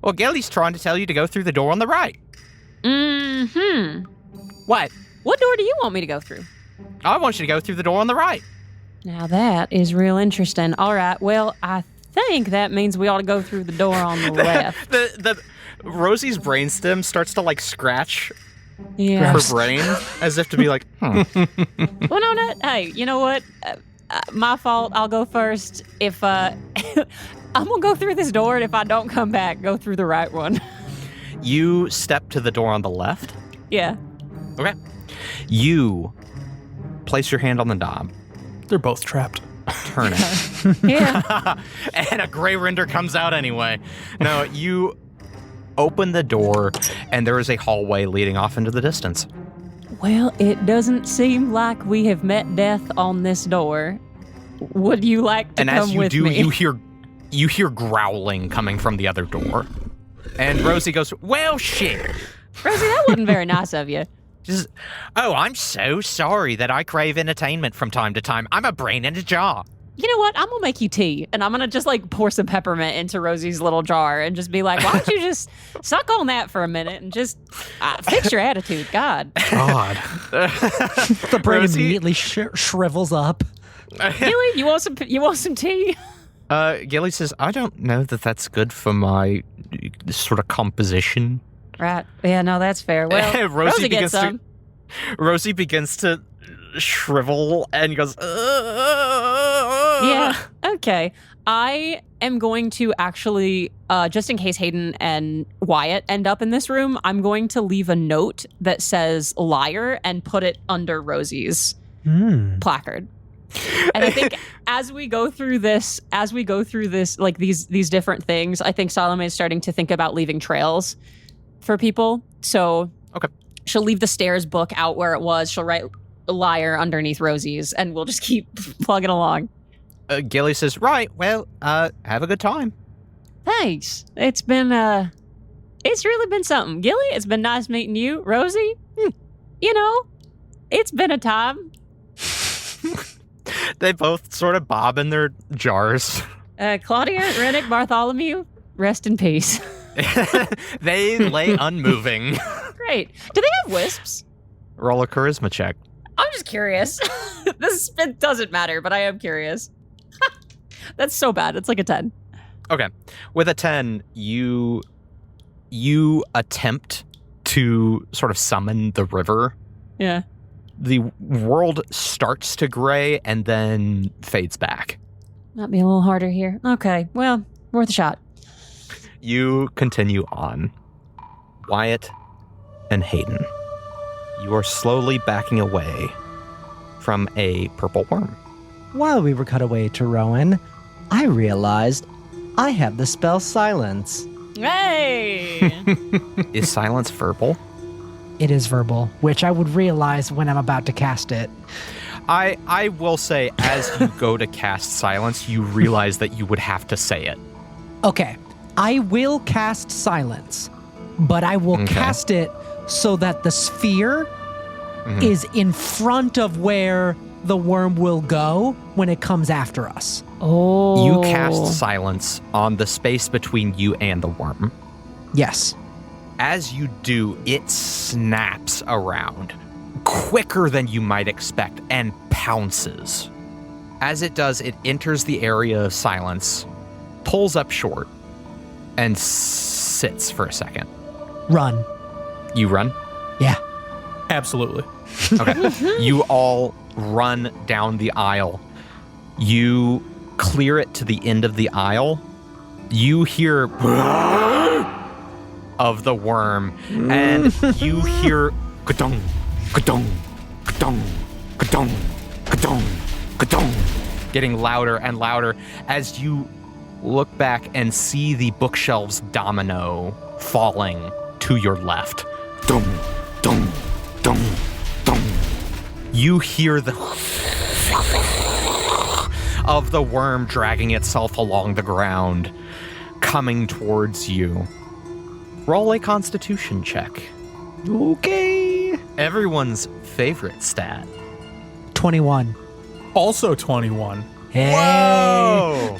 Well, Gilly's trying to tell you to go through the door on the right. Mm-hmm. What? What door do you want me to go through? I want you to go through the door on the right. Now that is real interesting. All right, well, I think that means we ought to go through the door on the left. The Rosie's brainstem starts to like scratch Yeah. her brain as if to be like, Well, no, hey, you know what? My fault. I'll go first. If I'm gonna go through this door, and if I don't come back, go through the right one. You step to the door on the left. Yeah. Okay. You place your hand on the knob, They're both trapped. turn it, Yeah. and a gray render comes out anyway. No, you open the door, and there is a hallway leading off into the distance. Well, it doesn't seem like we have met death on this door. Would you like to And come as you with do, me? you hear growling coming from the other door. And Rosie goes, well, shit. Rosie, that wasn't very nice of you. Just, oh, I'm so sorry that I crave entertainment from time to time. I'm a brain in a jar. You know what? I'm gonna make you tea, and I'm gonna just like pour some peppermint into Rosie's little jar, and just be like, "Why don't you just suck on that for a minute and just fix your attitude?" God. God. The brain Rosie- immediately shrivels up. Gilly, you want some tea? Gilly says, I don't know that that's good for my sort of composition. Right. Yeah. No, that's fair. Well, Rosie gets some. Rosie begins to shrivel and goes, Yeah. Okay. I am going to actually, just in case Hayden and Wyatt end up in this room, I'm going to leave a note that says liar and put it under Rosie's placard. And I think as we go through this, like these different things, I think Salome is starting to think about leaving trails for people. So Okay. she'll leave the stairs book out where it was. She'll write liar underneath Rosie's, and we'll just keep plugging along. Gilly says, right, well, have a good time. Thanks. It's really been something. Gilly, it's been nice meeting you. Rosie, you know, it's been a time. They both sort of bob in their jars. Claudia, Rennick, Bartholomew, rest in peace. They lay unmoving. Great. Do they have wisps? Roll a charisma check. I'm just curious. It doesn't matter, but I am curious. That's so bad. It's like a 10. Okay. With a 10, you attempt to sort of summon the river. Yeah. The world starts to gray and then fades back. Might be a little harder here. Okay. Well, worth a shot. You continue on. Wyatt and Hayden, you are slowly backing away from a purple worm. While we were cut away to Rowan, I realized I have the spell Silence. Hey! Is silence verbal? It is verbal, which I would realize when I'm about to cast it. I will say, as you go to cast silence, you realize that you would have to say it. Okay, I will cast Silence, but I will Okay. cast it so that the sphere is in front of where the worm will go when it comes after us. Oh. You cast silence on the space between you and the worm. Yes. As you do, it snaps around quicker than you might expect and pounces. As it does, it enters the area of silence, pulls up short, and sits for a second. Run. You run? Yeah. Absolutely. Okay. You all run down the aisle. You clear it to the end of the aisle. You hear of the worm, and you hear ka-dung, ka-dung, ka-dung, ka-dung, getting louder and louder as you look back and see the bookshelves domino falling to your left. You hear the of the worm dragging itself along the ground, coming towards you. Roll a Constitution check. Okay. Everyone's favorite stat. 21. Also 21. Hey. Whoa!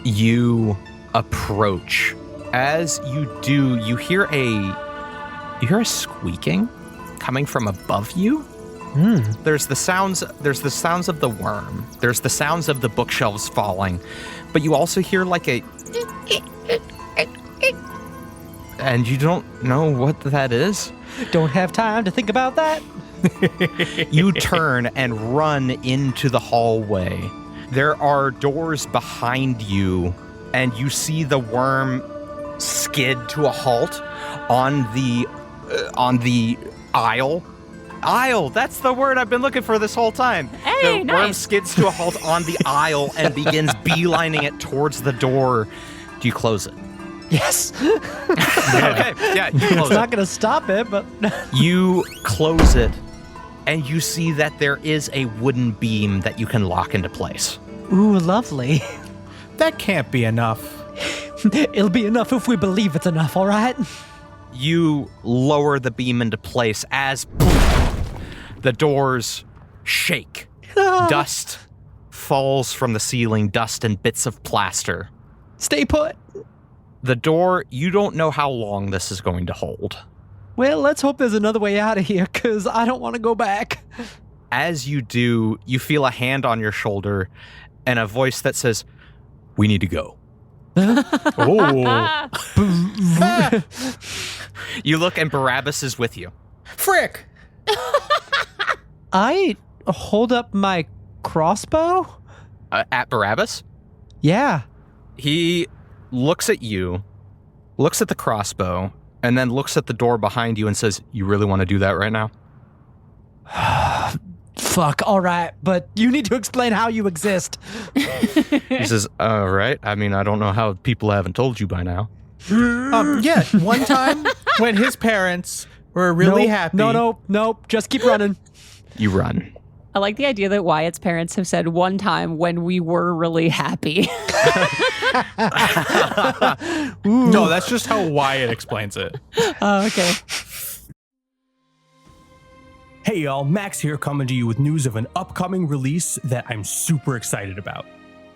You approach. As you do, you hear a squeaking coming from above you. There's the sounds of the worm. There's the sounds of the bookshelves falling. But you also hear like a and you don't know what that is. Don't have time to think about that. You turn and run into the hallway. There are doors behind you, and you see the worm skid to a halt on the aisle. Aisle, that's the word I've been looking for this whole time. Hey, the nice. worm skids to a halt on the aisle and begins beelining it towards the door. Do you close it? Yes. Okay, yeah, you close It's not going to stop it, but You close it, and you see that there is a wooden beam that you can lock into place. ooh, lovely. That can't be enough. It'll be enough if we believe it's enough, all right? You lower the beam into place as the doors shake. Dust falls from the ceiling, dust and bits of plaster. Stay put. The door, you don't know how long this is going to hold. Well, let's hope there's another way out of here, because I don't want to go back. As you do, you feel a hand on your shoulder and a voice that says, "We need to go." Oh. You look and Barabbas is with you. Frick! I hold up my crossbow? At Barabbas? Yeah. He looks at you, looks at the crossbow, and then looks at the door behind you and says, "You really want to do that right now?" Fuck, all right, but you need to explain how you exist. He says, "All right. I mean, I don't know how people haven't told you by now." Yeah, one time when his parents were really happy. No, just keep running. You run. I like the idea that Wyatt's parents have said one time when we were really happy. No, that's just how Wyatt explains it. Oh, okay. Hey y'all, Max here coming to you with news of an upcoming release that I'm super excited about.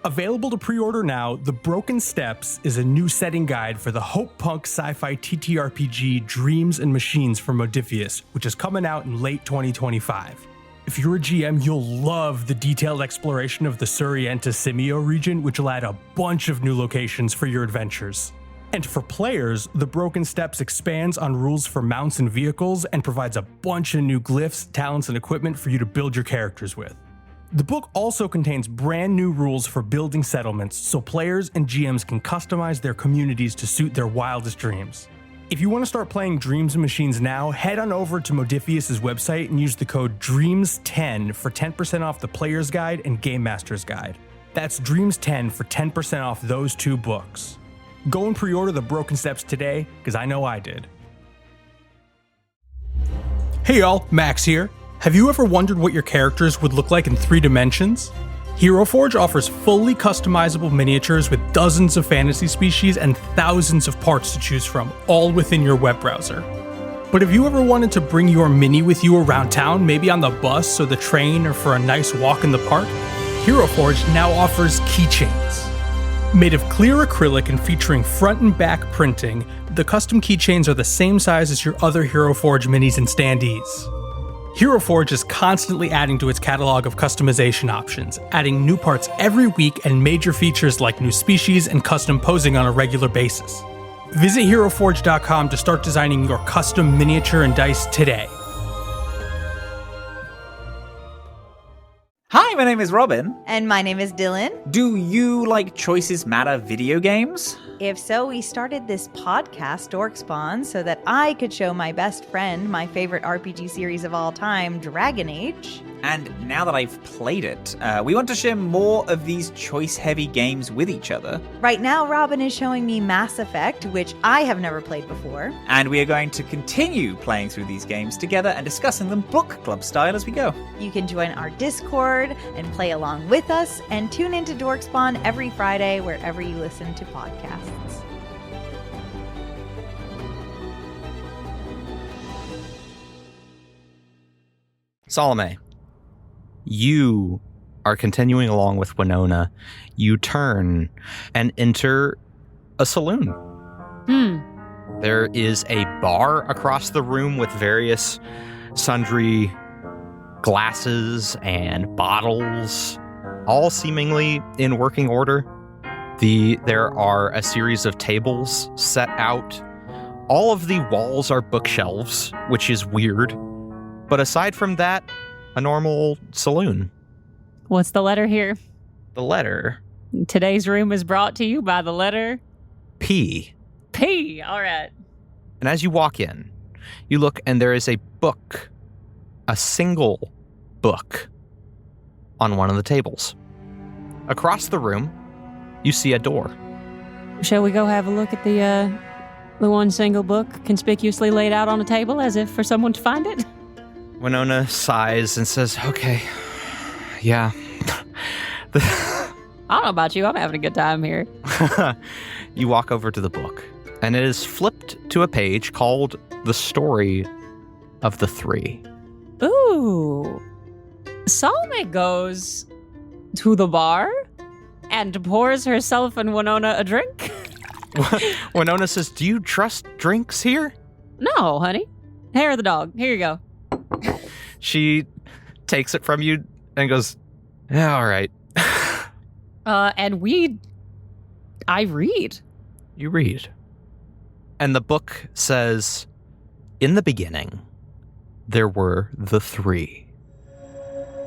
Available to pre-order now, The Broken Steps is a new setting guide for the Hope Punk sci-fi TTRPG Dreams and Machines from Modiphius, which is coming out in late 2025. If you're a GM, you'll love the detailed exploration of the Surienta Simio region, which will add a bunch of new locations for your adventures. And for players, The Broken Steps expands on rules for mounts and vehicles and provides a bunch of new glyphs, talents, and equipment for you to build your characters with. The book also contains brand new rules for building settlements, so players and GMs can customize their communities to suit their wildest dreams. If you want to start playing Dreams and Machines now, head on over to Modiphius' website and use the code DREAMS10 for 10% off the Player's Guide and Game Master's Guide. That's DREAMS10 for 10% off those two books. Go and pre-order The Broken Steps today, because I know I did. Hey y'all, Max here. Have you ever wondered what your characters would look like in 3 dimensions? Hero Forge offers fully customizable miniatures with dozens of fantasy species and thousands of parts to choose from, all within your web browser. But have you ever wanted to bring your mini with you around town, maybe on the bus or the train or for a nice walk in the park? Hero Forge now offers keychains. Made of clear acrylic and featuring front and back printing, the custom keychains are the same size as your other Hero Forge minis and standees. Hero Forge is constantly adding to its catalog of customization options, adding new parts every week and major features like new species and custom posing on a regular basis. Visit HeroForge.com to start designing your custom miniature and dice today. Hi, my name is Robin. And my name is Dylan. Do you like Choices Matter video games? If so, we started this podcast, Dorkspawn, so that I could show my best friend my favorite RPG series of all time, Dragon Age. And now that I've played it, we want to share more of these choice-heavy games with each other. Right now, Robin is showing me Mass Effect, which I have never played before. And we are going to continue playing through these games together and discussing them book club style as we go. You can join our Discord and play along with us, and tune into Dorkspawn every Friday wherever you listen to podcasts. Salome, you are continuing along with Winona. You turn and enter a saloon. There is a bar across the room with various sundry glasses and bottles, all seemingly in working order. There are a series of tables set out. All of the walls are bookshelves, which is weird. But aside from that, a normal saloon. What's the letter here? The letter Today's room is brought to you by the letter P. P. All right. And as you walk in, you look and there is a book, a single book, on one of the tables. Across the room, you see a door. Shall we go have a look at the one single book conspicuously laid out on a table as if for someone to find it? Winona sighs and says, okay, yeah. I don't know about you. I'm having a good time here. You walk over to the book, and it is flipped to a page called The Story of the Three. Ooh. Salome goes to the bar and pours herself and Winona a drink. Winona says, do you trust drinks here? No, honey. Hair of the dog. Here you go. She takes it from you and goes, yeah, all right. I read. You read. And the book says, in the beginning, there were the three.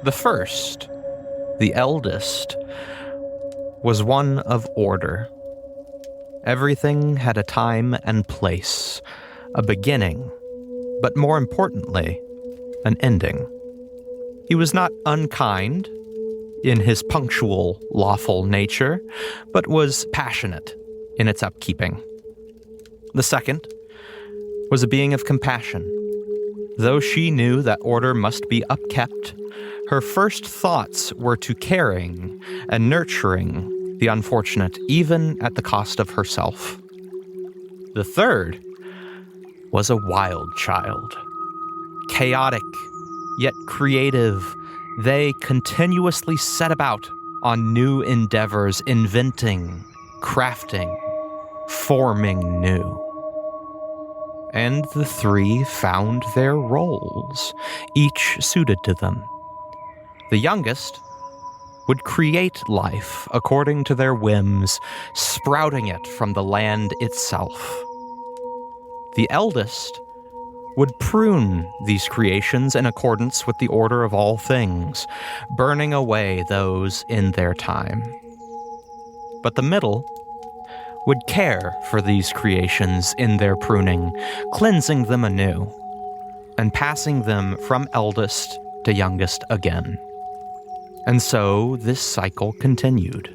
The first, the eldest, was one of order. Everything had a time and place, a beginning, but more importantly, an ending. He was not unkind in his punctual, lawful nature, but was passionate in its upkeeping. The second was a being of compassion. Though she knew that order must be upkept, her first thoughts were to caring and nurturing the unfortunate, even at the cost of herself. The third was a wild child. Chaotic, yet creative, they continuously set about on new endeavors, inventing, crafting, forming new. And the three found their roles, each suited to them. The youngest would create life according to their whims, sprouting it from the land itself. The eldest would prune these creations in accordance with the order of all things, burning away those in their time. But the middle would care for these creations in their pruning, cleansing them anew, and passing them from eldest to youngest again. And so this cycle continued.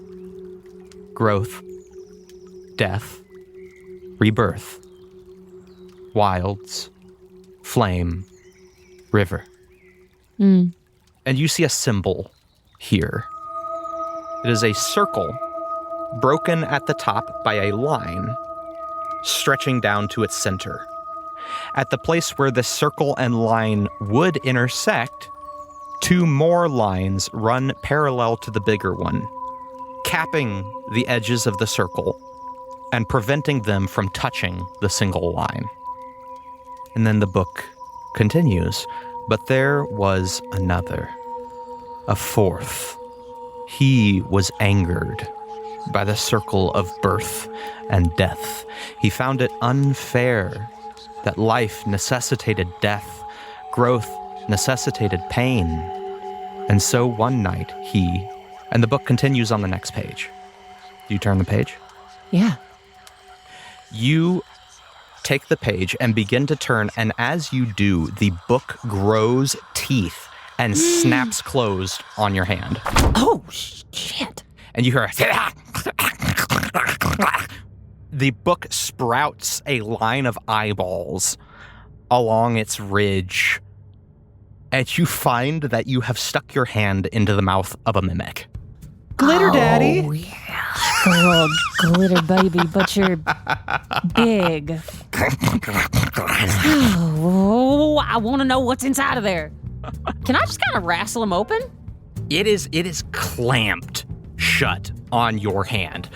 Growth, death, rebirth, wilds, flame, river. And you see a symbol here. It is a circle broken at the top by a line stretching down to its center. At the place where the circle and line would intersect, two more lines run parallel to the bigger one, capping the edges of the circle and preventing them from touching the single line. And then the book continues, but there was another, a fourth. He was angered by the circle of birth and death. He found it unfair that life necessitated death, growth necessitated pain. And so one night and the book continues on the next page. Do you turn the page? Yeah. You take the page and begin to turn, and as you do, the book grows teeth and snaps closed on your hand. Oh, shit. And you hear the book sprouts a line of eyeballs along its ridge, and you find that you have stuck your hand into the mouth of a mimic. Glitter Daddy. Oh, yeah. Oh, glitter baby, but you're big. Oh, I want to know what's inside of there. Can I just kind of wrestle him open? It is clamped shut on your hand.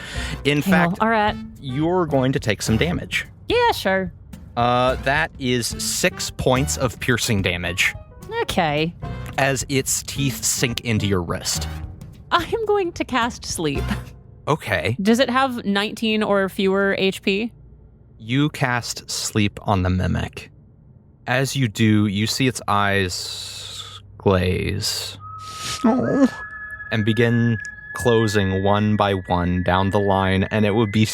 In fact, all right. You're going to take some damage. Yeah, sure. That is 6 points of piercing damage Okay. as its teeth sink into your wrist. I am going to cast sleep. Okay. Does it have 19 or fewer HP? You cast sleep on the mimic. As you do, you see its eyes glaze and begin closing one by one down the line, and it would be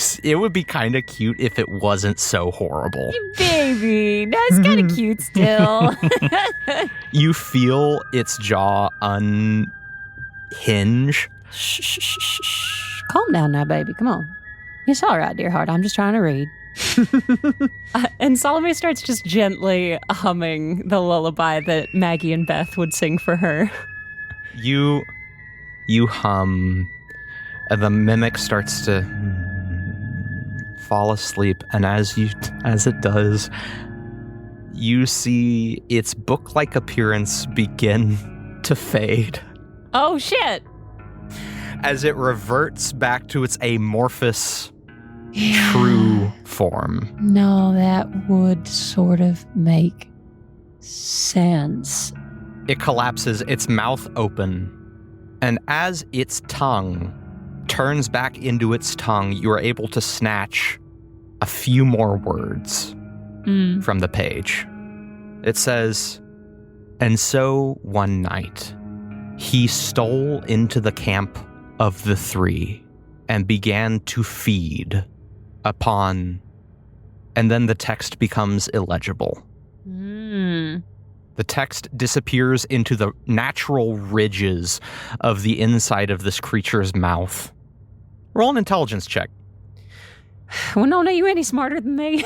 kind of cute if it wasn't so horrible. Baby, that's kind of cute still. You feel its jaw unhinge. Shh. Calm down now, baby. Come on. It's all right, dear heart. I'm just trying to read. And Salome starts just gently humming the lullaby that Maggie and Beth would sing for her. You hum, and the mimic starts to fall asleep, and as it does, you see its book-like appearance begin to fade. Oh, shit. As it reverts back to its amorphous, true form. No, that would sort of make sense. It collapses, its mouth open, and as its tongue turns back into its tongue, you are able to snatch a few more words from the page. It says, "And so one night, he stole into the camp of the three and began to feed upon," and then the text becomes illegible. The text disappears into the natural ridges of the inside of this creature's mouth. Roll an intelligence check. Winona, you any smarter than me?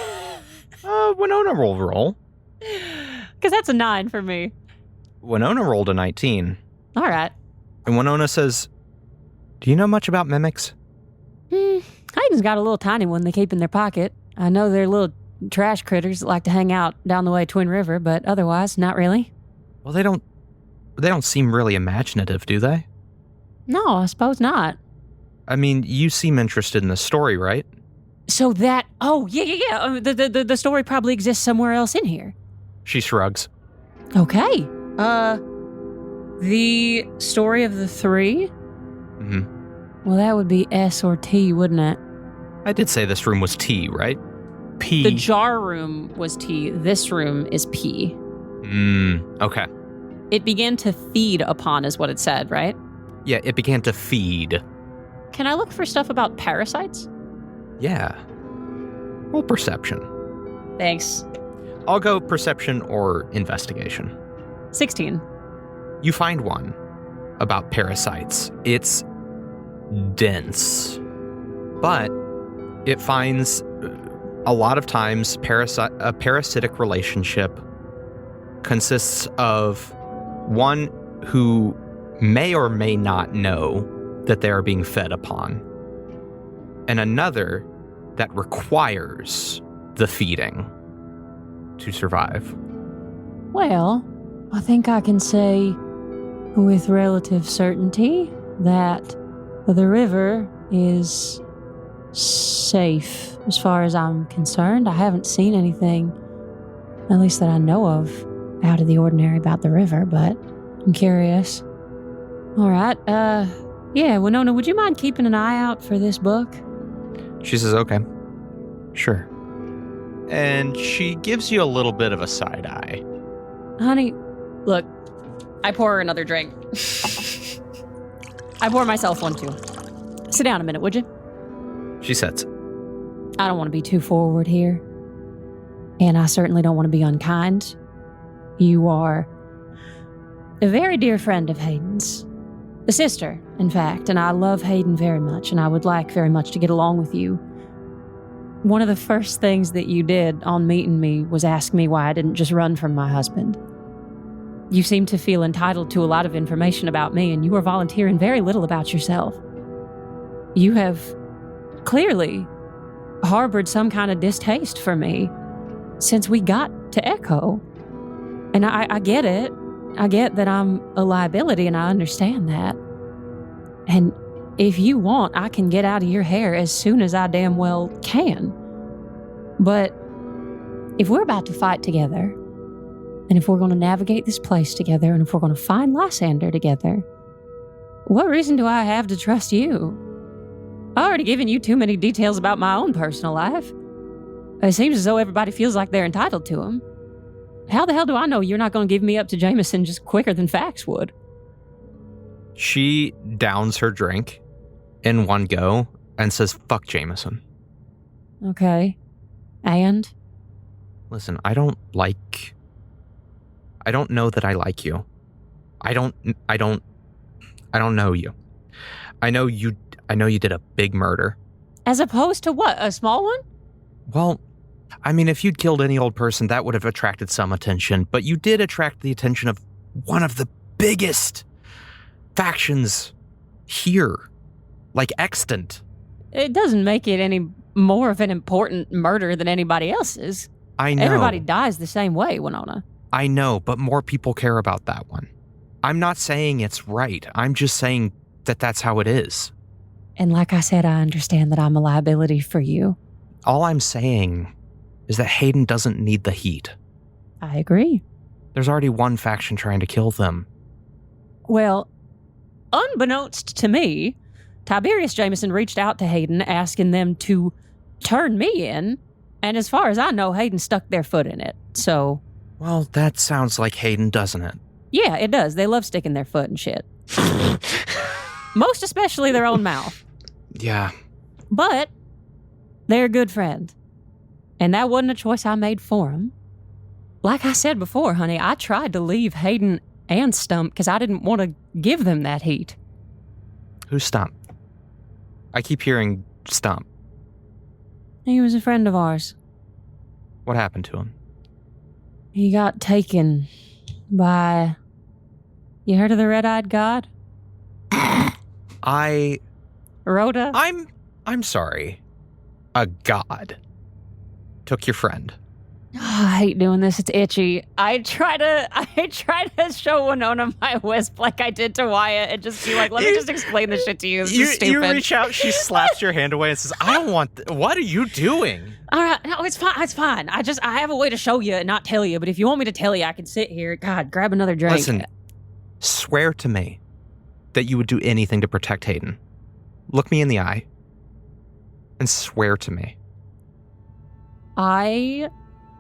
Winona roll. Because that's a 9 for me. Winona rolled a 19. All right. And Winona says, "Do you know much about mimics?" Hayden's got a little tiny one they keep in their pocket. I know they're little trash critters that like to hang out down the way Twin River, but otherwise, not really. Well, they don't seem really imaginative, do they? No, I suppose not. I mean, you seem interested in the story, right? So that, yeah. The story probably exists somewhere else in here. She shrugs. Okay. The story of the three? Mm-hmm. Well, that would be S or T, wouldn't it? I did say this room was T, right? P. The jar room was T. This room is P. Okay. It began to feed upon is what it said, right? Yeah, it began to feed. Can I look for stuff about parasites? Yeah. Roll perception. Thanks. I'll go perception or investigation. 16. You find one about parasites. It's dense, but it finds a lot of times a parasitic relationship consists of one who may or may not know that they are being fed upon, and another that requires the feeding to survive. Well, I think I can say with relative certainty that the river is safe as far as I'm concerned. I haven't seen anything, at least that I know of, out of the ordinary about the river, but I'm curious. All right, yeah, Winona, would you mind keeping an eye out for this book? She says, okay, sure. And she gives you a little bit of a side eye. Honey, look, I pour her another drink. I pour myself one too. Sit down a minute, would you? She sits. I don't want to be too forward here. And I certainly don't want to be unkind. You are a very dear friend of Hayden's. A sister, in fact, and I love Hayden very much, and I would like very much to get along with you. One of the first things that you did on meeting me was ask me why I didn't just run from my husband. You seem to feel entitled to a lot of information about me, and you are volunteering very little about yourself. You have clearly harbored some kind of distaste for me since we got to Echo. And I get it. I get that I'm a liability, and I understand that. And if you want, I can get out of your hair as soon as I damn well can. But if we're about to fight together, and if we're going to navigate this place together, and if we're going to find Lysander together, what reason do I have to trust you? I've already given you too many details about my own personal life. It seems as though everybody feels like they're entitled to them. How the hell do I know you're not going to give me up to Jameson just quicker than facts would? She downs her drink in one go and says, fuck Jameson. Okay. And? Listen, I don't know that I like you. I don't know you. I know you did a big murder. As opposed to what? A small one? Well, I mean, if you'd killed any old person, that would have attracted some attention, but you did attract the attention of one of the biggest factions here, like extant. It doesn't make it any more of an important murder than anybody else's. I know. Everybody dies the same way, Winona. I know, but more people care about that one. I'm not saying it's right. I'm just saying that that's how it is. And like I said, I understand that I'm a liability for you. All I'm saying is that Hayden doesn't need the heat. I agree. There's already one faction trying to kill them. Well, unbeknownst to me, Tiberius Jameson reached out to Hayden asking them to turn me in, and as far as I know, Hayden stuck their foot in it, so... Well, that sounds like Hayden, doesn't it? Yeah, it does. They love sticking their foot in shit. Most especially their own mouth. Yeah. But they're a good friend. And that wasn't a choice I made for them. Like I said before, honey, I tried to leave Hayden and Stump because I didn't want to give them that heat. Who's Stump? I keep hearing Stump. He was a friend of ours. What happened to him? He got taken by... You heard of the Red-Eyed God? Rhoda? I'm sorry. A god took your friend. Oh, I hate doing this. It's itchy. I try to show Winona my wisp like I did to Wyatt and just be like, let me just explain this shit to you. This is stupid. You reach out, she slaps your hand away and says, I don't want... What are you doing? All right. No, it's fine. It's fine. I have a way to show you and not tell you. But if you want me to tell you, I can sit here. God, grab another drink. Listen, swear to me that you would do anything to protect Hayden. Look me in the eye and swear to me. I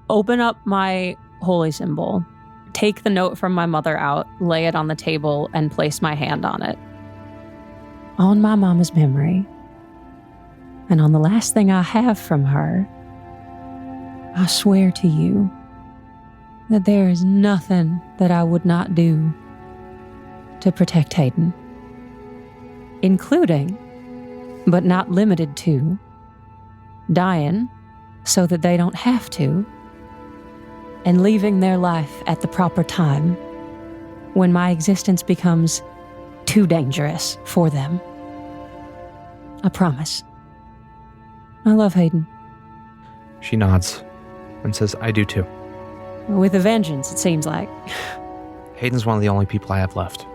open up my holy symbol, take the note from my mother out, lay it on the table, and place my hand on it. On my mama's memory, and on the last thing I have from her, I swear to you that there is nothing that I would not do to protect Hayden, including, but not limited to, dying so that they don't have to, and leaving their life at the proper time when my existence becomes too dangerous for them. I promise. I love Hayden. She nods and says, I do too. With a vengeance, it seems like. Hayden's one of the only people I have left.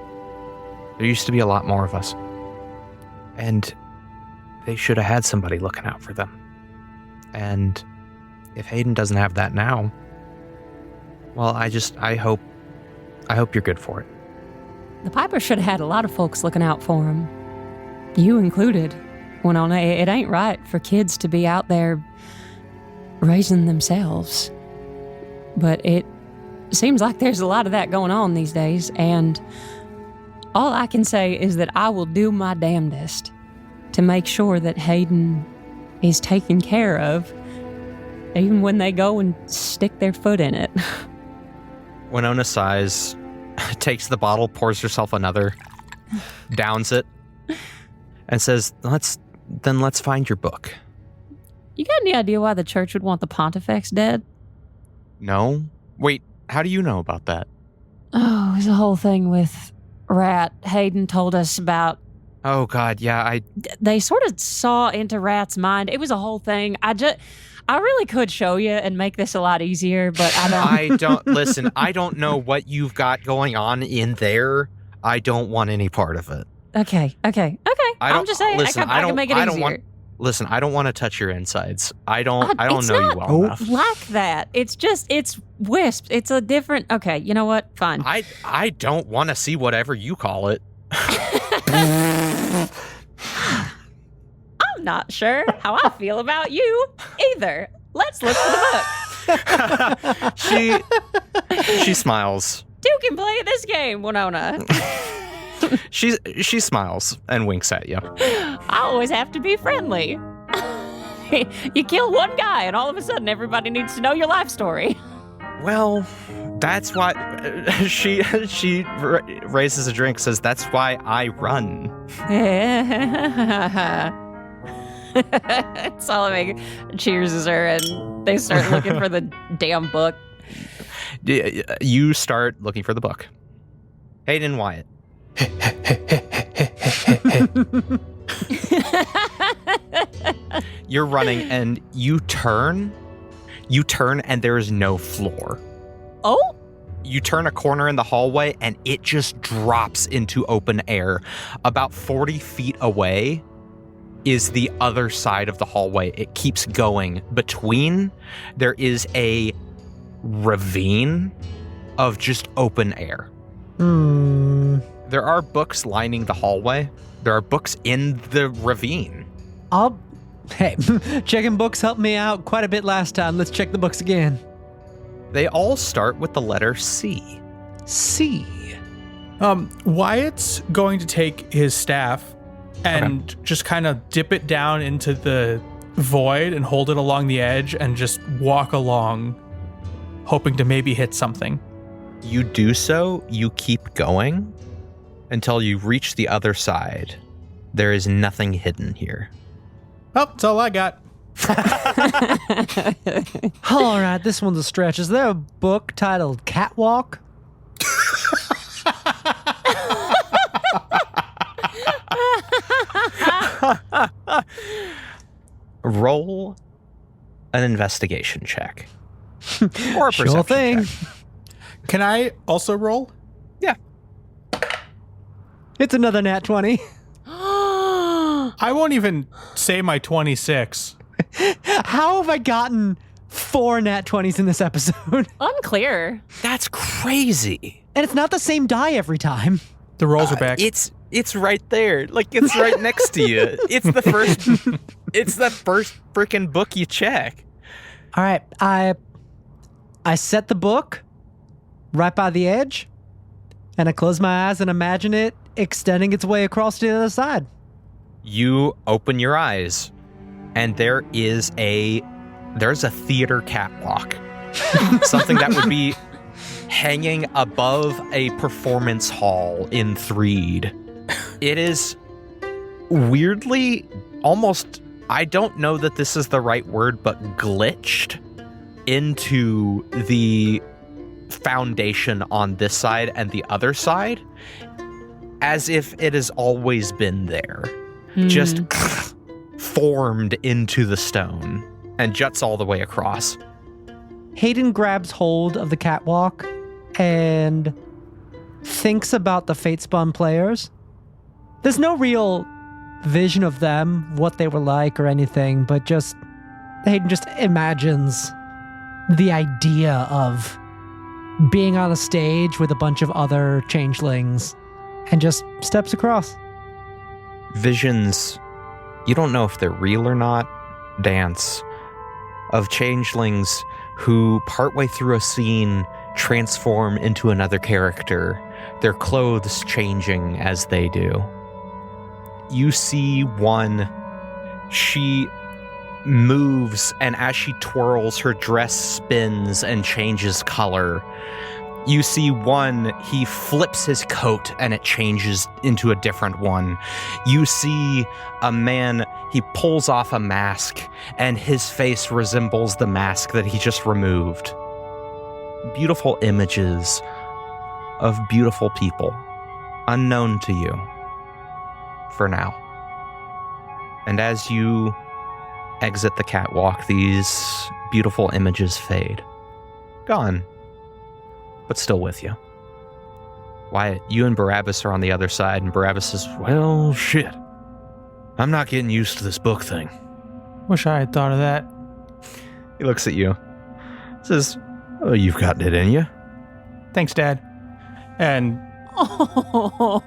There used to be a lot more of us. And they should have had somebody looking out for them. And if Hayden doesn't have that now, well, I hope you're good for it. The Piper should have had a lot of folks looking out for him. You included. Winona, it ain't right for kids to be out there raising themselves. But it seems like there's a lot of that going on these days, and all I can say is that I will do my damnedest to make sure that Hayden is taken care of, even when they go and stick their foot in it. Winona sighs, takes the bottle, pours herself another, downs it, and says, let's find your book. You got any idea why the church would want the pontifex dead? No? Wait, how do you know about that? Oh, it was a whole thing with Rat. Hayden told us about. Oh, God, yeah, They sort of saw into Rat's mind. It was a whole thing. I really could show you and make this a lot easier, but I don't. Listen, I don't know what you've got going on in there. I don't want any part of it. Okay. I'm just saying, listen, I can make it easier. Listen, I don't want to touch your insides. I don't know you well enough. Like that. It's wisps. It's a different. Okay, you know what? Fine. I don't want to see whatever you call it. I'm not sure how I feel about you either. Let's look for the book. She smiles. Two can play this game, Winona. She smiles and winks at you. I always have to be friendly. You kill one guy, and all of a sudden, everybody needs to know your life story. Well, that's why she raises a drink, says that's why I run. Salome cheerses her, and they start looking for the damn book. You start looking for the book. Hayden, Wyatt. You're running, and you turn, and there is no floor. Oh? You turn a corner in the hallway, and it just drops into open air. About 40 feet away is the other side of the hallway. It keeps going. Between, there is a ravine of just open air. There are books lining the hallway. There are books in the ravine. Hey, checking books helped me out quite a bit last time. Let's check the books again. They all start with the letter C. C. Wyatt's going to take his staff and just kind of dip it down into the void and hold it along the edge and just walk along, hoping to maybe hit something. You do so, you keep going until you reach the other side. There is nothing hidden here. Oh, that's all I got. All right, this one's a stretch. Is there a book titled Catwalk? Roll an investigation check. Or a perception Sure thing. check. Can I also roll? Yeah. It's another nat 20. I won't even say my 26. How have I gotten 4 nat 20s in this episode? Unclear. That's crazy. And it's not the same die every time. The rolls are back. It's right there. Like, it's right next to you. It's the first freaking book you check. All right, I set the book right by the edge, and I close my eyes and imagine it extending its way across to the other side. You open your eyes, and there's a theater catwalk. Something that would be hanging above a performance hall in Threed. It is weirdly almost, I don't know that this is the right word, but glitched into the foundation on this side and the other side, as if it has always been there. Just formed into the stone and juts all the way across. Hayden grabs hold of the catwalk and thinks about the Fatespun players. There's no real vision of them, what they were like or anything, but Hayden just imagines the idea of being on a stage with a bunch of other changelings and just steps across. Visions, you don't know if they're real or not, dance of changelings who partway through a scene transform into another character, their clothes changing as they do. You see one, she moves, and as she twirls, her dress spins and changes color. You see one, he flips his coat and it changes into a different one. You see a man, he pulls off a mask and his face resembles the mask that he just removed. Beautiful images of beautiful people, unknown to you for now. And as you exit the catwalk, these beautiful images fade. Gone. But still with you. Wyatt, you and Barabbas are on the other side, and Barabbas says, well, shit. I'm not getting used to this book thing. Wish I had thought of that. He looks at you. Says, oh, you've gotten it in you. Thanks, Dad. And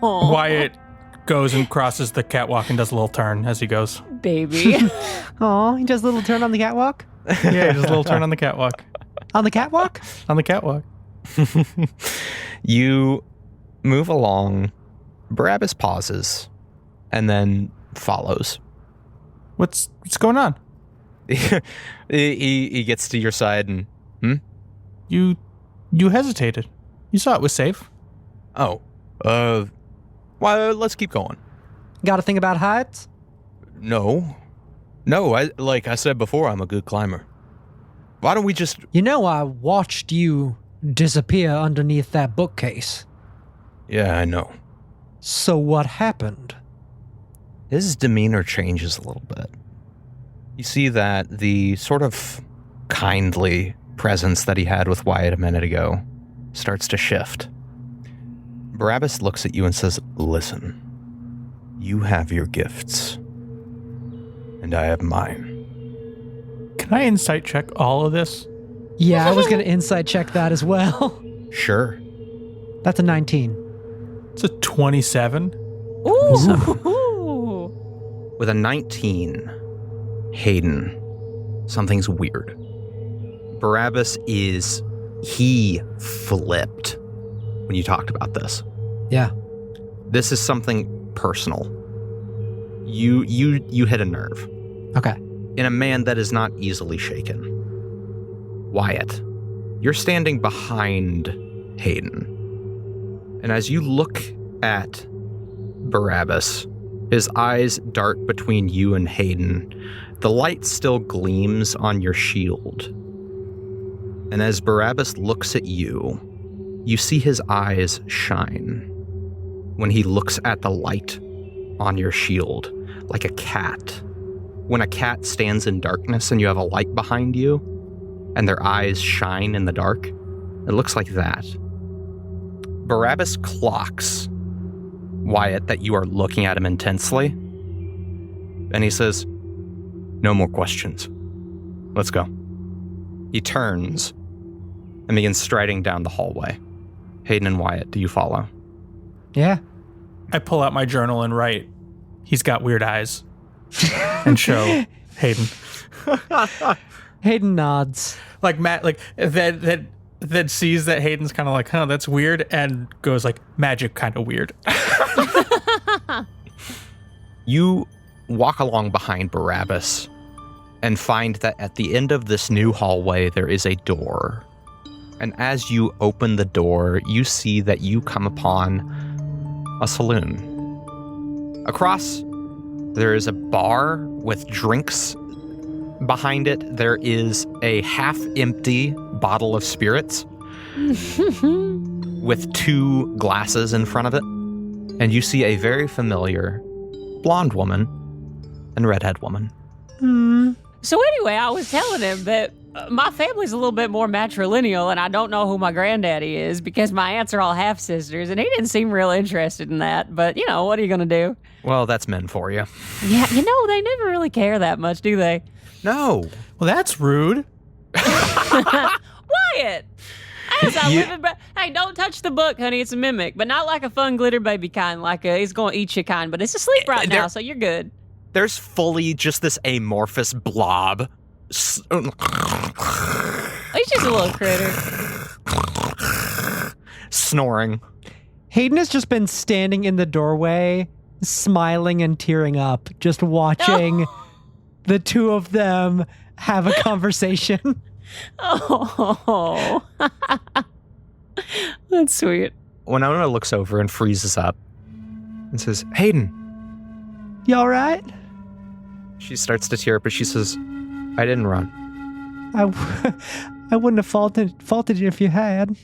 Wyatt goes and crosses the catwalk and does a little turn as he goes. Baby. Oh, he does a little turn on the catwalk? Yeah, he does a little turn on the catwalk. On the catwalk? On the catwalk. You move along. Barabbas pauses and then follows. What's going on? he gets to your side and, You hesitated. You saw it was safe. Oh, well, let's keep going. Got a thing about heights? No, like I said before, I'm a good climber. Why don't we just... You know, I watched you disappear underneath that bookcase. Yeah, I know. So what happened? His demeanor changes a little bit. You see that the sort of kindly presence that he had with Wyatt a minute ago starts to shift. Barabbas looks at you and says, listen, you have your gifts, and I have mine. Can I insight check all of this? Yeah, I was going to insight check that as well. Sure. That's a 19. It's a 27. Ooh. With a 19, Hayden, something's weird. Barabbas he flipped when you talked about this. Yeah. This is something personal. You hit a nerve. Okay. In a man that is not easily shaken. Wyatt, you're standing behind Hayden. And as you look at Barabbas, his eyes dart between you and Hayden. The light still gleams on your shield. And as Barabbas looks at you, you see his eyes shine when he looks at the light on your shield, like a cat. When a cat stands in darkness and you have a light behind you, and their eyes shine in the dark, it looks like that. Barabbas clocks Wyatt that you are looking at him intensely, and he says, no more questions. Let's go. He turns and begins striding down the hallway. Hayden and Wyatt, do you follow? Yeah. I pull out my journal and write, he's got weird eyes, and show Hayden. Hayden nods. Like Matt, like that sees that Hayden's kind of like, huh, that's weird, and goes like, magic kind of weird. You walk along behind Barabbas and find that at the end of this new hallway, there is a door. And as you open the door, you see that you come upon a saloon. Across, there is a bar with drinks. Behind it, there is a half-empty bottle of spirits with 2 glasses in front of it. And you see a very familiar blonde woman and redhead woman. So anyway, I was telling him that my family's a little bit more matrilineal, and I don't know who my granddaddy is because my aunts are all half-sisters, and he didn't seem real interested in that. But, what are you going to do? Well, that's men for you. Yeah, they never really care that much, do they? No. Well, that's rude. Wyatt! Hey, don't touch the book, honey. It's a mimic, but not like a fun glitter baby kind, like he's going to eat you kind. But it's asleep right now, so you're good. There's fully just this amorphous blob. He's just a little critter. Snoring. Hayden has just been standing in the doorway, smiling and tearing up, just watching the two of them have a conversation. Oh, that's sweet. Winona looks over and freezes up and says, Hayden. You all right? She starts to tear up, but she says, I didn't run. I wouldn't have faulted you if you had.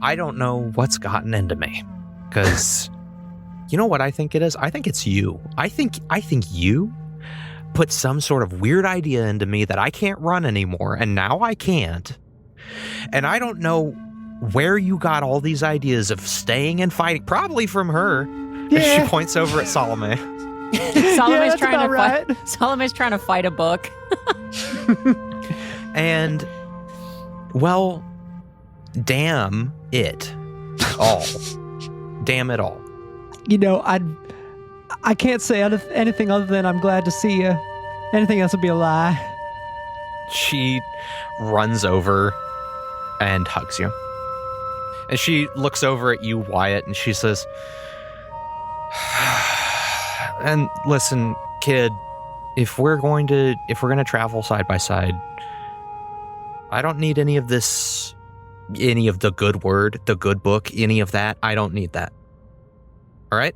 I don't know what's gotten into me. Because you know what I think it is? I think it's you. I think you put some sort of weird idea into me that I can't run anymore, and now I can't. And I don't know where you got all these ideas of staying and fighting. Probably from her. Yeah. She points over at Salome. Salome's that's trying to fight a book. And, well, damn it all. Damn it all. You know, I can't say anything other than I'm glad to see you. Anything else would be a lie. She runs over and hugs you. And she looks over at you, Wyatt, and she says, and listen, kid, if we're going to travel side by side, I don't need any of this, any of the good word, the good book, any of that. I don't need that. All right?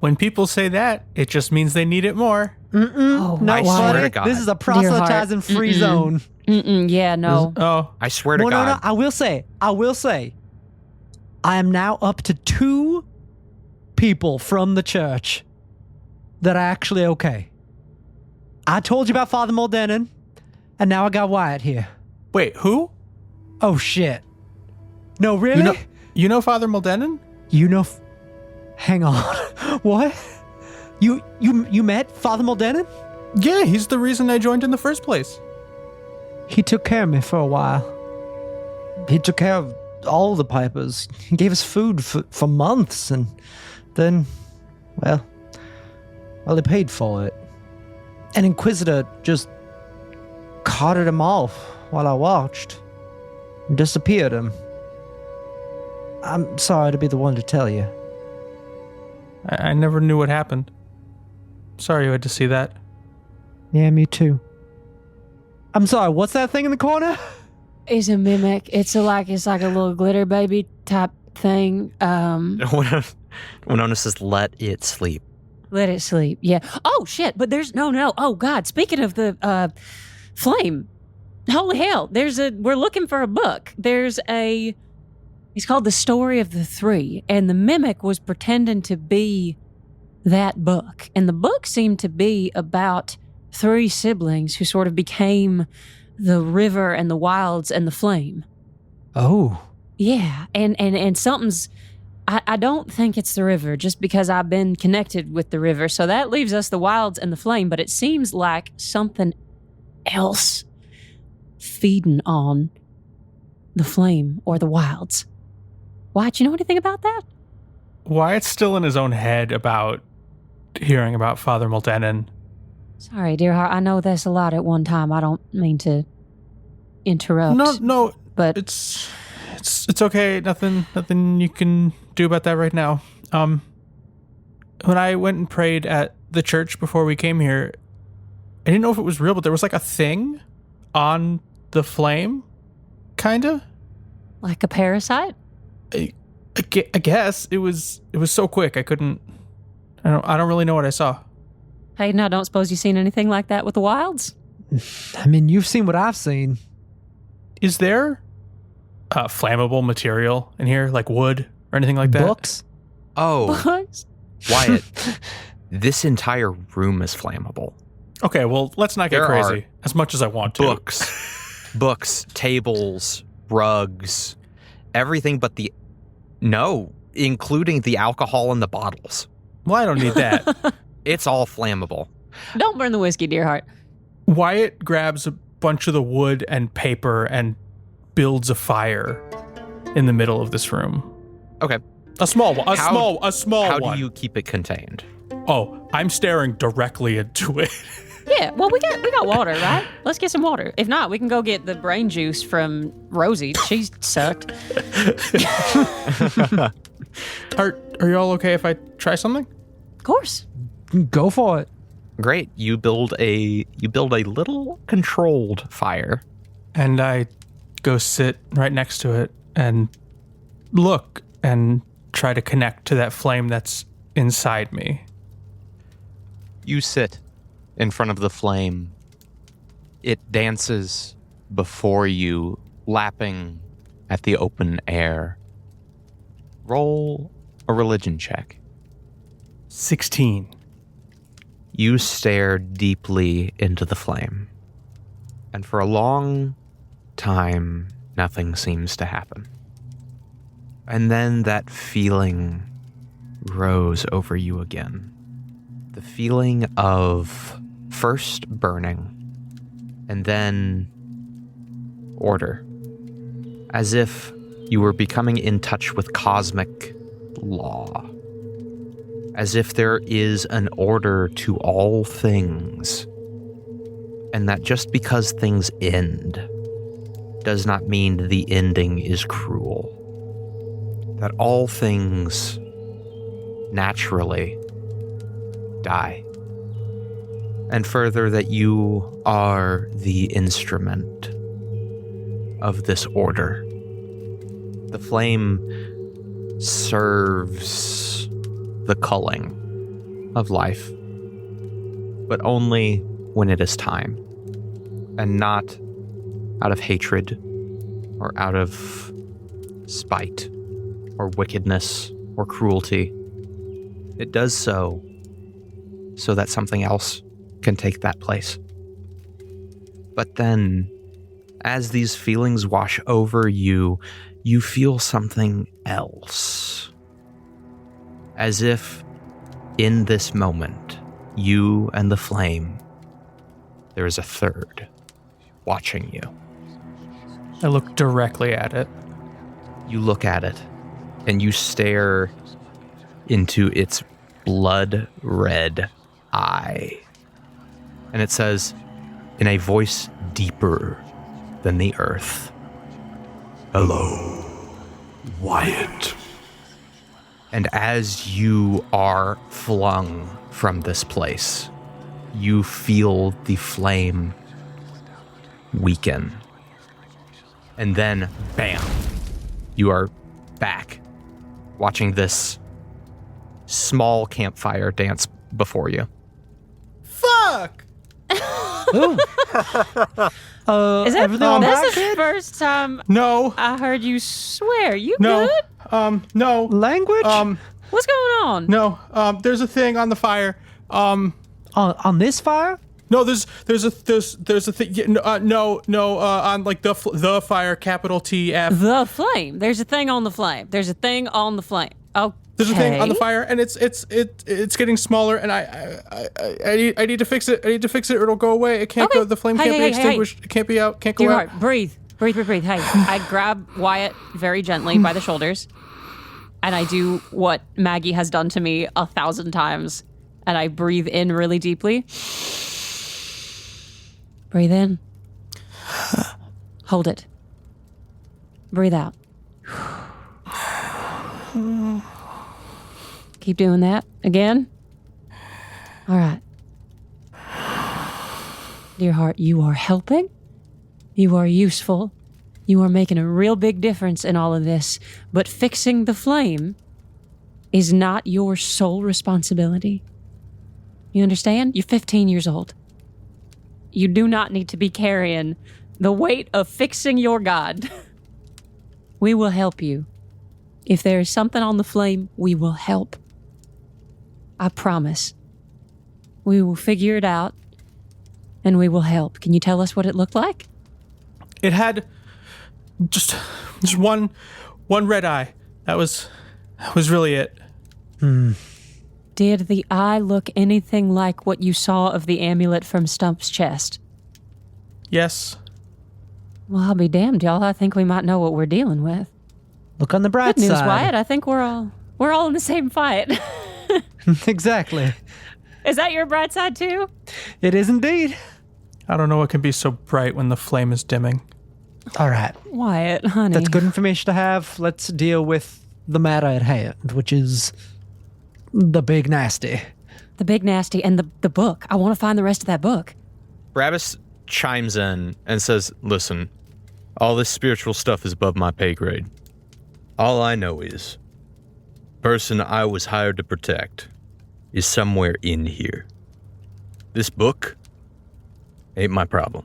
When people say that, it just means they need it more. Oh, no, I swear to God. This is a proselytizing free zone. Yeah, no. Oh, I swear to No, God. I will say, I am now up to 2 people from the church that are actually okay. I told you about Father Moldenin, and now I got Wyatt here. wait, who? Oh, shit. No, really? You know Father Moldenin? Hang on. What? You met Father Moldenin? Yeah, he's the reason I joined in the first place. He took care of me for a while. He took care of all the pipers. He gave us food for months, and then, well, he paid for it. An Inquisitor just carted him off while I watched and disappeared him. I'm sorry to be the one to tell you. I never knew what happened. Sorry you had to see that. Yeah, me too. I'm sorry, what's that thing in the corner? It's a mimic. It's like a little glitter baby type thing. Winona says, let it sleep. Let it sleep. Yeah. Oh shit! But there's no. Oh God! Speaking of the flame, holy hell! We're looking for a book. It's called The Story of the Three, and the mimic was pretending to be that book, and the book seemed to be about 3 siblings who sort of became the river and the wilds and the flame. Oh. Yeah, and something's. I don't think it's the river, just because I've been connected with the river. So that leaves us the wilds and the flame, but it seems like something else feeding on the flame or the wilds. Wyatt, you know anything about that? Wyatt's still in his own head about hearing about Father Moldenin. Sorry, dear heart. I know there's a lot at one time. I don't mean to interrupt. No, but it's okay. Nothing you can do about that right now. When I went and prayed at the church before we came here, I didn't know if it was real, but there was like a thing on the flame, kinda. like a parasite? I guess it was so quick. I don't really know what I saw. Hayden, I don't suppose you've seen anything like that with the wilds? I mean, you've seen what I've seen. Is there flammable material in here, like wood or anything like that? Books? Oh, What? Wyatt, this entire room is flammable. Okay, well, let's not get There crazy are as much as I want to. Books, tables, rugs, everything but including the alcohol in the bottles. Well, I don't need that. It's all flammable. Don't burn the whiskey, dear heart. Wyatt grabs a bunch of the wood and paper and builds a fire in the middle of this room. Okay. A small one. A small How one. do you keep it contained? Oh, I'm staring directly into it. Yeah, well, we got water, right? Let's get some water. If not, we can go get the brain juice from Rosie. She's sucked. Are y'all okay if I try something? Of course. Go for it. Great. You build a little controlled fire. And I go sit right next to it and look and try to connect to that flame that's inside me. You sit in front of the flame. It dances before you, lapping at the open air. Roll a religion check. 16. You stare deeply into the flame. And for a long time, nothing seems to happen. And then that feeling rose over you again. The feeling of first burning and then order. As if you were becoming in touch with cosmic law. As if there is an order to all things. And that just because things end does not mean the ending is cruel. That all things naturally die. And further, that you are the instrument of this order. The flame serves the culling of life, but only when it is time, and not out of hatred or out of spite or wickedness or cruelty. It does so that something else can take that place. But then, as these feelings wash over you, you feel something else. As if in this moment, you and the flame, there is a third watching you. I look directly at it. You look at it, and you stare into its blood-red eye. And it says, in a voice deeper than the earth, "Hello, Wyatt." And as you are flung from this place, you feel the flame weaken. And then, bam, you are back, watching this small campfire dance before you. Fuck! Is it everything all this back? is the first time No. I heard you swear? You No. good? No. Language? What's going on? No. There's a thing on the fire. On this fire? No, there's a thing. Yeah, no. On like the fire, capital TF. The flame. There's a thing on the flame. There's a thing on the flame. Okay. There's a thing on the fire, and it's getting smaller, and I need to fix it. I need to fix it, or it'll go away. It can't Okay. go. The flame Hey, can't hey, be hey, extinguished. It can't be out. Can't go Dear out. heart, breathe. Hey, I grab Wyatt very gently by the shoulders, and I do what Maggie has done to me 1,000 times, and I breathe in really deeply. Breathe in. Hold it. Breathe out. Keep doing that. Again. All right. Dear heart, you are helping. You are useful. You are making a real big difference in all of this. But fixing the flame is not your sole responsibility. You understand? You're 15 years old. You do not need to be carrying the weight of fixing your God. We will help you. If there is something on the flame, we will help. I promise. We will figure it out, and we will help. Can you tell us what it looked like? It had just one red eye. That was really it. Did the eye look anything like what you saw of the amulet from Stump's chest? Yes. Well, I'll be damned, y'all. I think we might know what we're dealing with. Look on the bright Good news, side. Wyatt. I think we're all in the same fight. Exactly. Is that your bright side too? It is indeed. I don't know what can be so bright when the flame is dimming. All right. Wyatt, honey. That's good information to have. Let's deal with the matter at hand, which is the big nasty. the big nasty, and the book. I want to find the rest of that book. Barabbas chimes in and says, listen, all this spiritual stuff is above my pay grade. All I know is, person I was hired to protect is somewhere in here. This book ain't my problem.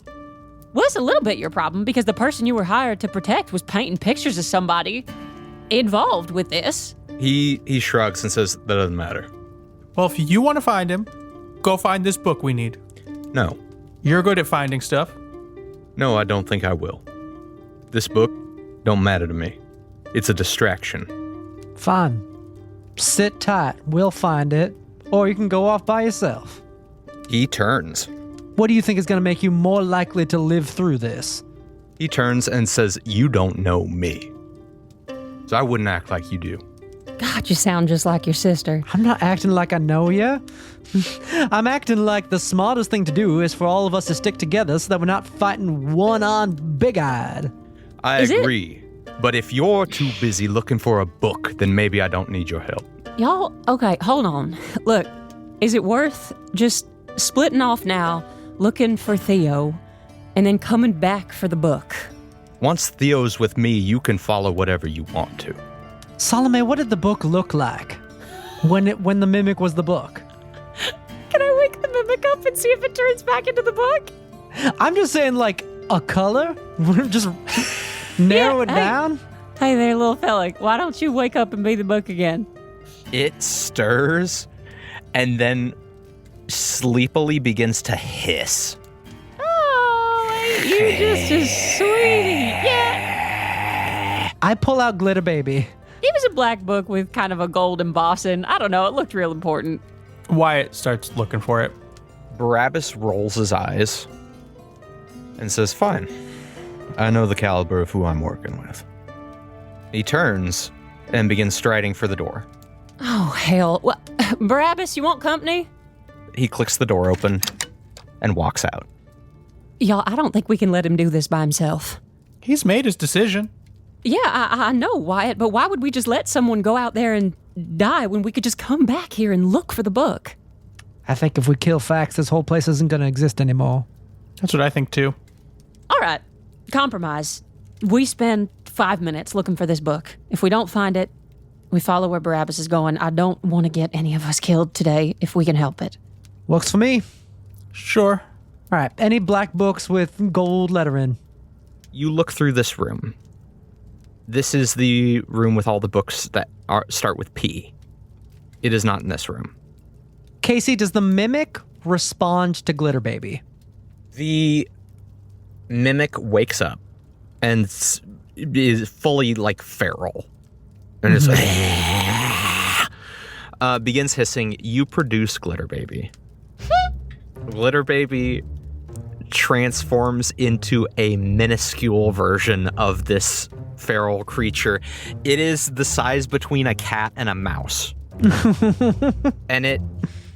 Well, it's a little bit your problem because the person you were hired to protect was painting pictures of somebody involved with this. He shrugs and says, that doesn't matter. Well, if you want to find him, go find this book we need. No. You're good at finding stuff. No, I don't think I will. This book don't matter to me. It's a distraction. Fine. Sit tight. We'll find it. Or you can go off by yourself. He turns. What do you think is going to make you more likely to live through this? He turns and says, you don't know me. So I wouldn't act like you do. God, you sound just like your sister. I'm not acting like I know you. I'm acting like the smartest thing to do is for all of us to stick together so that we're not fighting one-on big-eyed. I agree. But if you're too busy looking for a book, then maybe I don't need your help. Y'all, okay, hold on. Look, is it worth just splitting off now, looking for Theo, and then coming back for the book? Once Theo's with me, you can follow whatever you want to. Salome, what did the book look like when the mimic was the book? Can I wake the mimic up and see if it turns back into the book? I'm just saying, like, a color? Just narrow it down? Hey there, little fella. Why don't you wake up and be the book again? It stirs and then sleepily begins to hiss. Oh, ain't you just a sweetie? Yeah. I pull out Glitter Baby. It was a black book with kind of a gold embossing. I don't know. It looked real important. Wyatt starts looking for it. Barabbas rolls his eyes and says, fine. I know the caliber of who I'm working with. He turns and begins striding for the door. Oh, hell. Well, Barabbas, you want company? He clicks the door open and walks out. Y'all, I don't think we can let him do this by himself. He's made his decision. Yeah, I know, Wyatt, but why would we just let someone go out there and die when we could just come back here and look for the book? I think if we kill Fax, this whole place isn't going to exist anymore. That's what I think too. All right, compromise. We spend 5 minutes looking for this book. If we don't find it, we follow where Barabbas is going. I don't want to get any of us killed today if we can help it. Works for me. Sure. All right, any black books with gold lettering? You look through this room. This is the room with all the books that start with P. It is not in this room. Casey, does the mimic respond to Glitter Baby? The mimic wakes up and is fully like feral. And it's begins hissing. You produce Glitter Baby. Glitter Baby transforms into a minuscule version of this feral creature. It is the size between a cat and a mouse. And it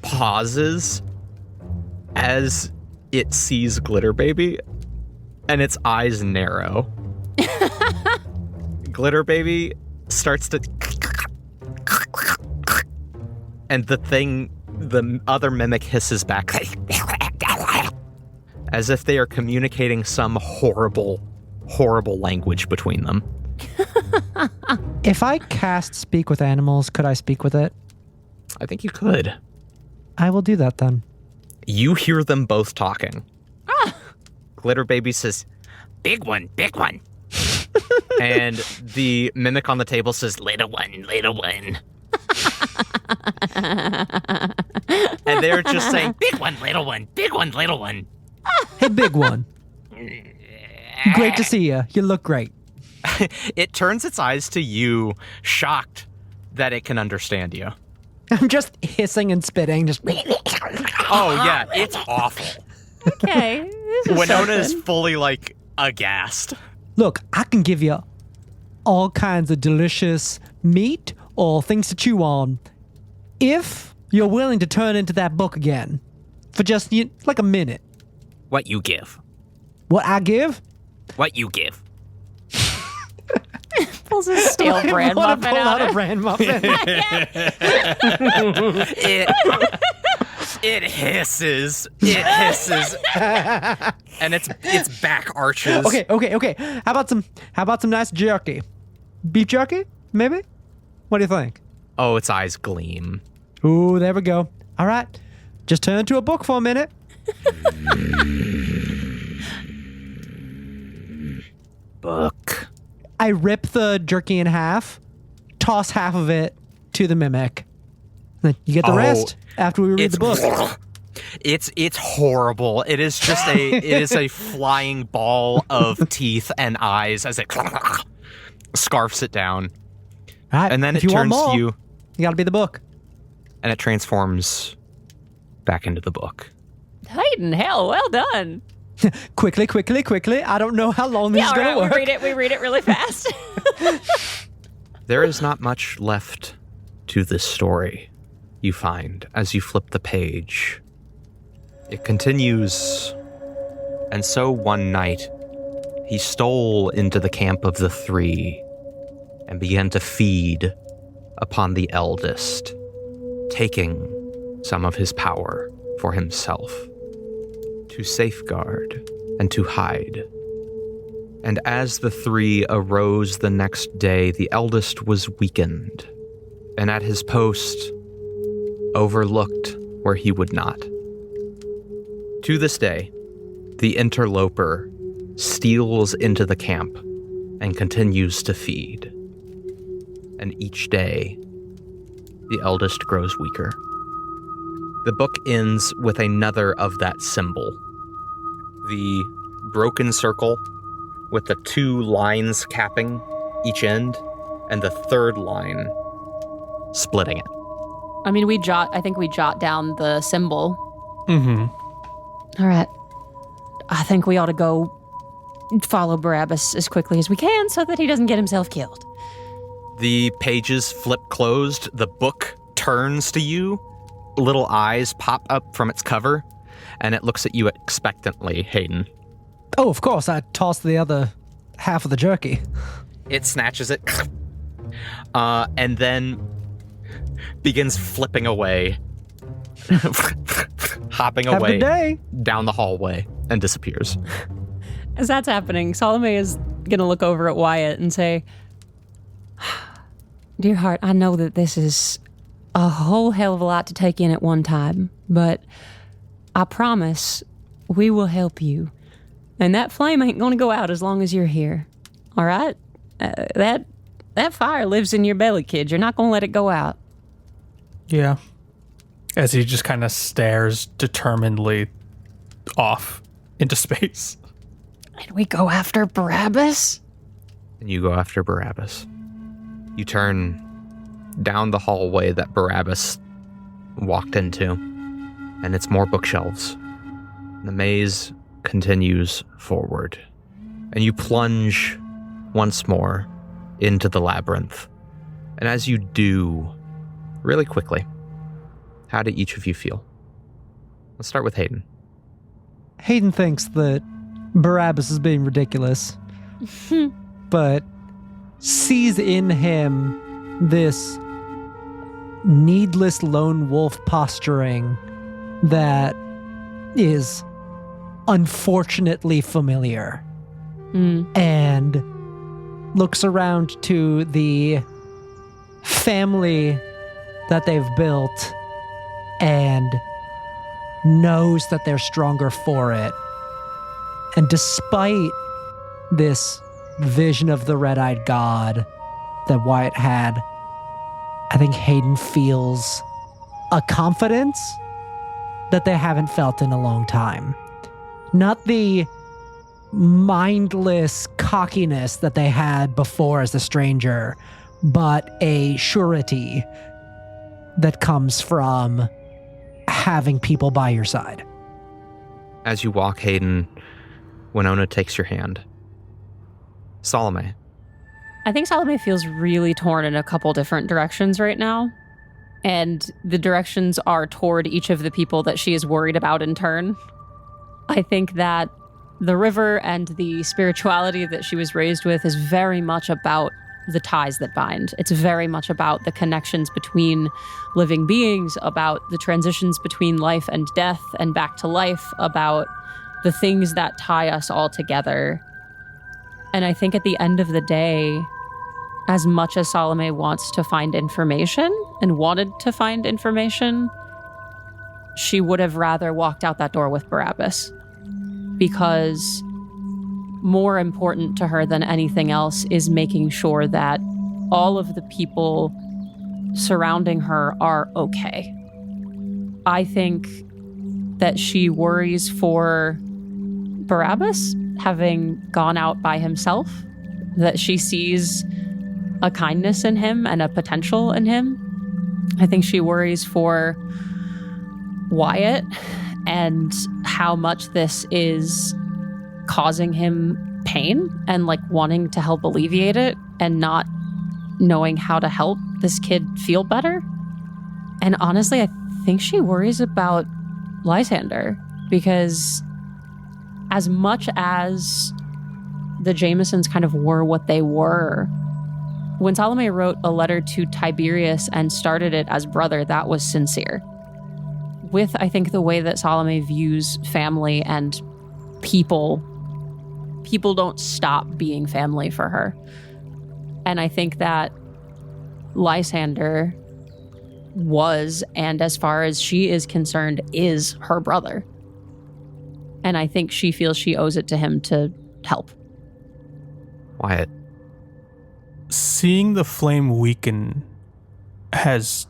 pauses as it sees Glitter Baby, and its eyes narrow. Glitter Baby starts to... And the other mimic hisses back as if they are communicating some horrible, horrible language between them. If I cast Speak with Animals, could I speak with it? I think you could. I will do that then. You hear them both talking. Glitter Baby says, big one, big one. And the mimic on the table says, little one, little one. And they're just saying, big one, little one, big one, little one. Hey, big one. Great to see you. You look great. It turns its eyes to you, shocked that it can understand you. I'm just hissing and spitting. Just. Oh, yeah, it's awful. Okay. This is Winona is something. fully, like, aghast. Look, I can give you all kinds of delicious meat or things to chew on if you're willing to turn into that book again for just like a minute. What you give. What I give? What you give. Pulls a stale brand Wanna muffin pull out out. a brand muffin. It hisses. It hisses. And its back arches. Okay. How about some nice jerky? Beef jerky, maybe? What do you think? Oh, its eyes gleam. Ooh, there we go. All right. Just turn to a book for a minute. Book. I rip the jerky in half, toss half of it to the mimic. Then you get the rest after we read the book. It's horrible. It is just a flying ball of teeth and eyes as it scarfs it down. All right. And then if it you want turns more, to you you got to be the book. and it transforms back into the book. Hayden, hell, well done. Quickly. I don't know how long this is going to work. We read it really fast. There is not much left to this story, you find, as you flip the page. It continues, and so one night, he stole into the camp of the three and began to feed upon the eldest, taking some of his power for himself, to safeguard and to hide. And as the three arose the next day, the eldest was weakened, and at his post, overlooked where he would not. To this day, the interloper steals into the camp and continues to feed. And each day, the eldest grows weaker. The book ends with another of that symbol. The broken circle with the two lines capping each end and the third line splitting it. I mean, I think we jot down the symbol. Mm-hmm. All right. I think we ought to go follow Barabbas as quickly as we can so that he doesn't get himself killed. The pages flip closed, the book turns to you, little eyes pop up from its cover, and it looks at you expectantly, Hayden. Oh, of course. I tossed the other half of the jerky. It snatches it, and then begins flipping away, hopping Have a away good day. down the hallway, and disappears. As that's happening, Salome is going to look over at Wyatt and say, Dear heart, I know that this is a whole hell of a lot to take in at one time, but I promise we will help you. And that flame ain't going to go out as long as you're here. All right? That fire lives in your belly, kid. You're not going to let it go out. Yeah. As he just kind of stares determinedly off into space. And we go after Barabbas? And you go after Barabbas. You turn down the hallway that Barabbas walked into, and it's more bookshelves. The maze continues forward, and you plunge once more into the labyrinth. And as you do, really quickly, how do each of you feel? Let's start with Hayden. Hayden thinks that Barabbas is being ridiculous, but sees in him this needless lone wolf posturing that is unfortunately familiar, and looks around to the family that they've built and knows that they're stronger for it. And despite this vision of the red-eyed god that Wyatt had, I think Hayden feels a confidence that they haven't felt in a long time. Not the mindless cockiness that they had before as a stranger, but a surety that comes from having people by your side. As you walk, Hayden, Winona takes your hand. Salome. I think Salome feels really torn in a couple different directions right now. And the directions are toward each of the people that she is worried about in turn. I think that the river and the spirituality that she was raised with is very much about the ties that bind. It's very much about the connections between living beings, about the transitions between life and death and back to life, about the things that tie us all together. And I think at the end of the day, as much as Salome wants to find information and wanted to find information, she would have rather walked out that door with Barabbas. Because more important to her than anything else is making sure that all of the people surrounding her are okay. I think that she worries for Barabbas having gone out by himself, that she sees a kindness in him and a potential in him. I think she worries for Wyatt and how much this is causing him pain and like wanting to help alleviate it and not knowing how to help this kid feel better. And honestly, I think she worries about Lysander, because as much as the Jamesons kind of were what they were, when Salome wrote a letter to Tiberius and started it as brother, that was sincere. With, I think, the way that Salome views family and people don't stop being family for her. And I think that Lysander was, and as far as she is concerned, is her brother. And I think she feels she owes it to him to help. Wyatt. Seeing the flame weaken has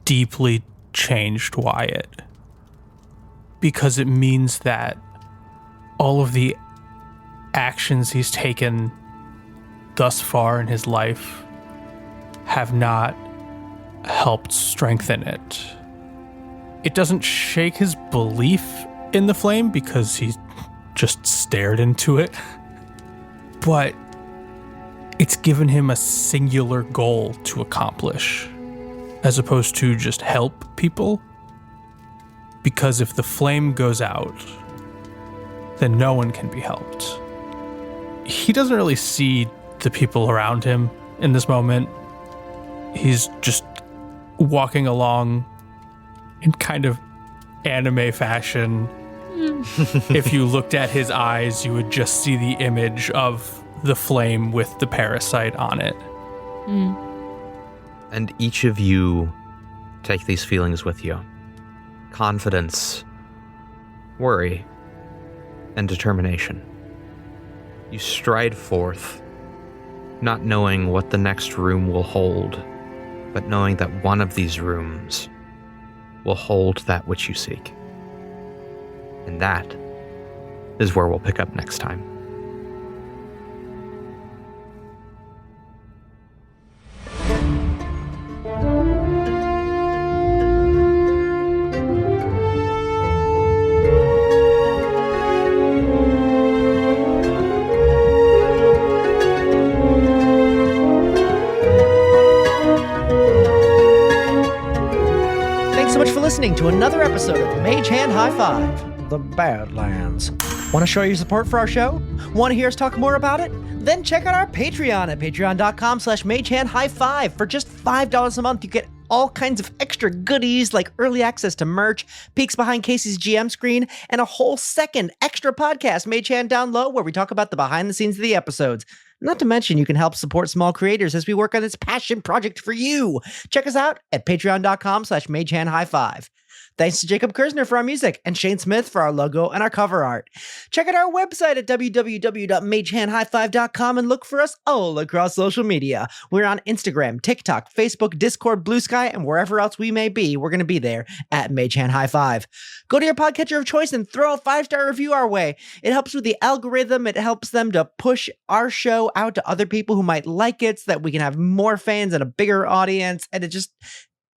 deeply changed Wyatt, because it means that all of the actions he's taken thus far in his life have not helped strengthen it. It doesn't shake his belief in the flame because he's just stared into it, but it's given him a singular goal to accomplish, as opposed to just help people. Because if the flame goes out, then no one can be helped. He doesn't really see the people around him in this moment. He's just walking along in kind of anime fashion. If you looked at his eyes, you would just see the image of the flame with the parasite on it. And each of you take these feelings with you. Confidence, worry, and determination. You stride forth, not knowing what the next room will hold, but knowing that one of these rooms will hold that which you seek. And that is where we'll pick up next time. Listening to another episode of Mage Hand High Five, the Badlands. Want to show your support for our show? Want to hear us talk more about it? Then check out our Patreon at patreon.com/magehandhighfive. For just $5 a month, you get all kinds of extra goodies like early access to merch, peeks behind Casey's GM screen, and a whole second extra podcast, Mage Hand Down Low, where we talk about the behind the scenes of the episodes. Not to mention, you can help support small creators as we work on this passion project for you. Check us out at patreon.com/magehandhighfive. Thanks to Jacob Kersner for our music and Shane Smith for our logo and our cover art. Check out our website at www.magehandhighfive.com and look for us all across social media. We're on Instagram, TikTok, Facebook, Discord, Blue Sky, and wherever else we may be, we're going to be there at Mage Hand High Five. Go to your podcatcher of choice and throw a 5-star review our way. It helps with the algorithm. It helps them to push our show out to other people who might like it so that we can have more fans and a bigger audience. And it just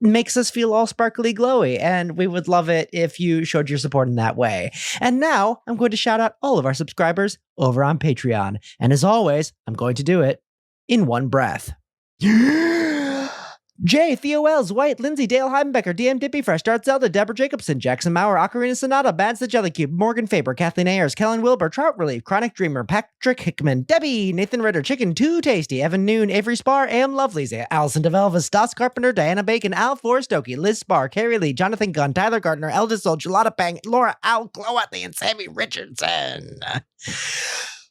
makes us feel all sparkly glowy, and we would love it if you showed your support in that way. And now I'm going to shout out all of our subscribers over on Patreon. And as always, I'm going to do it in one breath. Jay, Theo Wells, Wyatt, Lindsay, Dale Heidenbecker, DM Dippy Fresh, Dart Zelda, Deborah Jacobson, Jackson Maurer, Ocarina Sonata, Bads the Jelly Cube, Morgan Faber, Kathleen Ayers, Kellen Wilbur, Trout Relief, Chronic Dreamer, Patrick Hickman, Debbie, Nathan Ritter, Chicken Too Tasty, Evan Noon, Avery Spar, Am Lovelies, Allison DeVelvis, Stas Carpenter, Diana Bacon, Al Forrest Okie, Liz Spar, Carrie Lee, Jonathan Gunn, Tyler Gardner, Eldest Soul, Gelada Pang, Laura Al, Chloe Utley, and Sammy Richardson.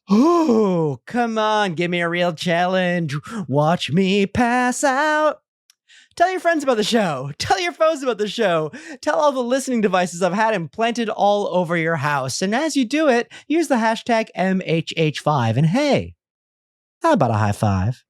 Oh, come on, give me a real challenge. Watch me pass out. Tell your friends about the show. Tell your foes about the show. Tell all the listening devices I've had implanted all over your house. And as you do it, use the hashtag MHH5. And hey, how about a high five?